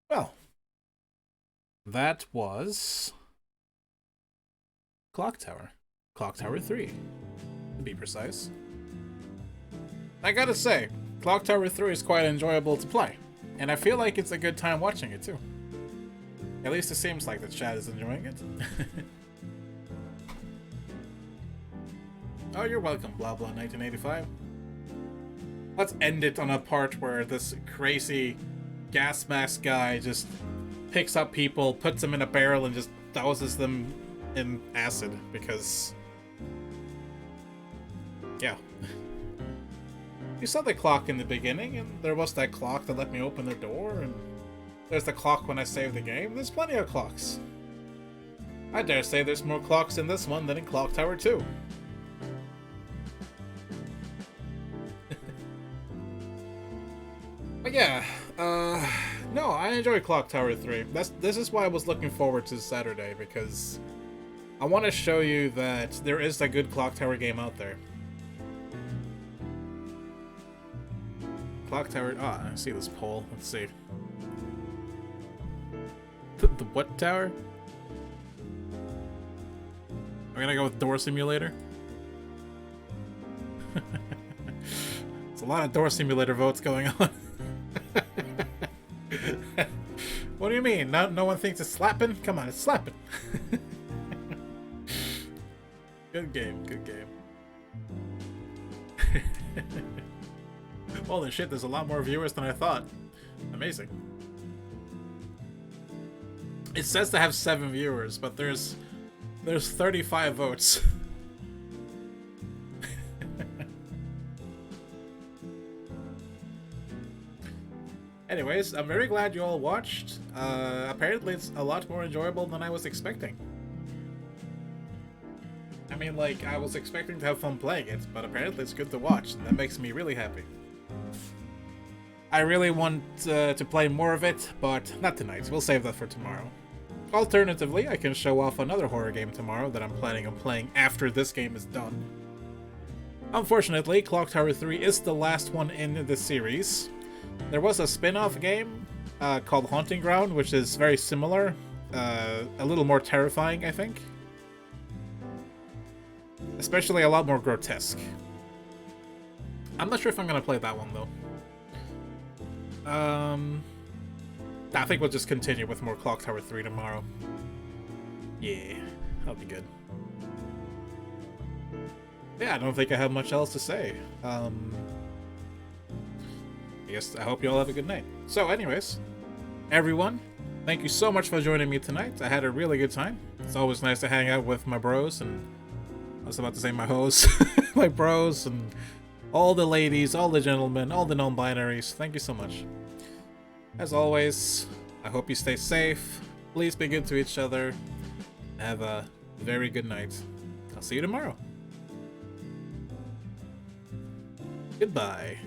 Well, that was Clock Tower. Clock Tower 3, to be precise. I gotta say, Clock Tower 3 is quite enjoyable to play, and I feel like it's a good time watching it too. At least it seems like the chat is enjoying it. Oh, you're welcome, blah blah 1985. let's end it on a part where this crazy gas mask guy just picks up people, puts them in a barrel, and just douses them in acid, because... yeah. You saw the clock in the beginning, and there was that clock that let me open the door, and there's the clock when I saved the game. There's plenty of clocks. I dare say there's more clocks in this one than in Clock Tower 2. But yeah, no, I enjoy Clock Tower 3. This is why I was looking forward to Saturday, because I want to show you that there is a good Clock Tower game out there. Clock Tower... ah, I see this pole. Let's see. The what tower? We're gonna go with Door Simulator. There's a lot of Door Simulator votes going on. What do you mean? No one thinks it's slapping? Come on, it's slapping. Good game, good game. Holy shit, there's a lot more viewers than I thought. Amazing. It says to have 7 viewers, but there's 35 votes. Anyways, I'm very glad you all watched. Apparently it's a lot more enjoyable than I was expecting. I mean, like, I was expecting to have fun playing it, but apparently it's good to watch, and that makes me really happy. I really want to play more of it, but not tonight. We'll save that for tomorrow. Alternatively, I can show off another horror game tomorrow that I'm planning on playing after this game is done. Unfortunately, Clock Tower 3 is the last one in the series. There was a spin-off game called Haunting Ground, which is very similar, a little more terrifying, I think. Especially a lot more grotesque. I'm not sure if I'm gonna play that one, though. I think we'll just continue with more Clock Tower 3 tomorrow. Yeah, that'll be good. Yeah, I don't think I have much else to say. I guess I hope you all have a good night. So anyways, everyone, thank you so much for joining me tonight. I had a really good time. It's always nice to hang out with my bros, and I was about to say my hoes, my bros, and all the ladies, all the gentlemen, all the non-binaries. Thank you so much. As always, I hope you stay safe. Please be good to each other. Have a very good night. I'll see you tomorrow. Goodbye.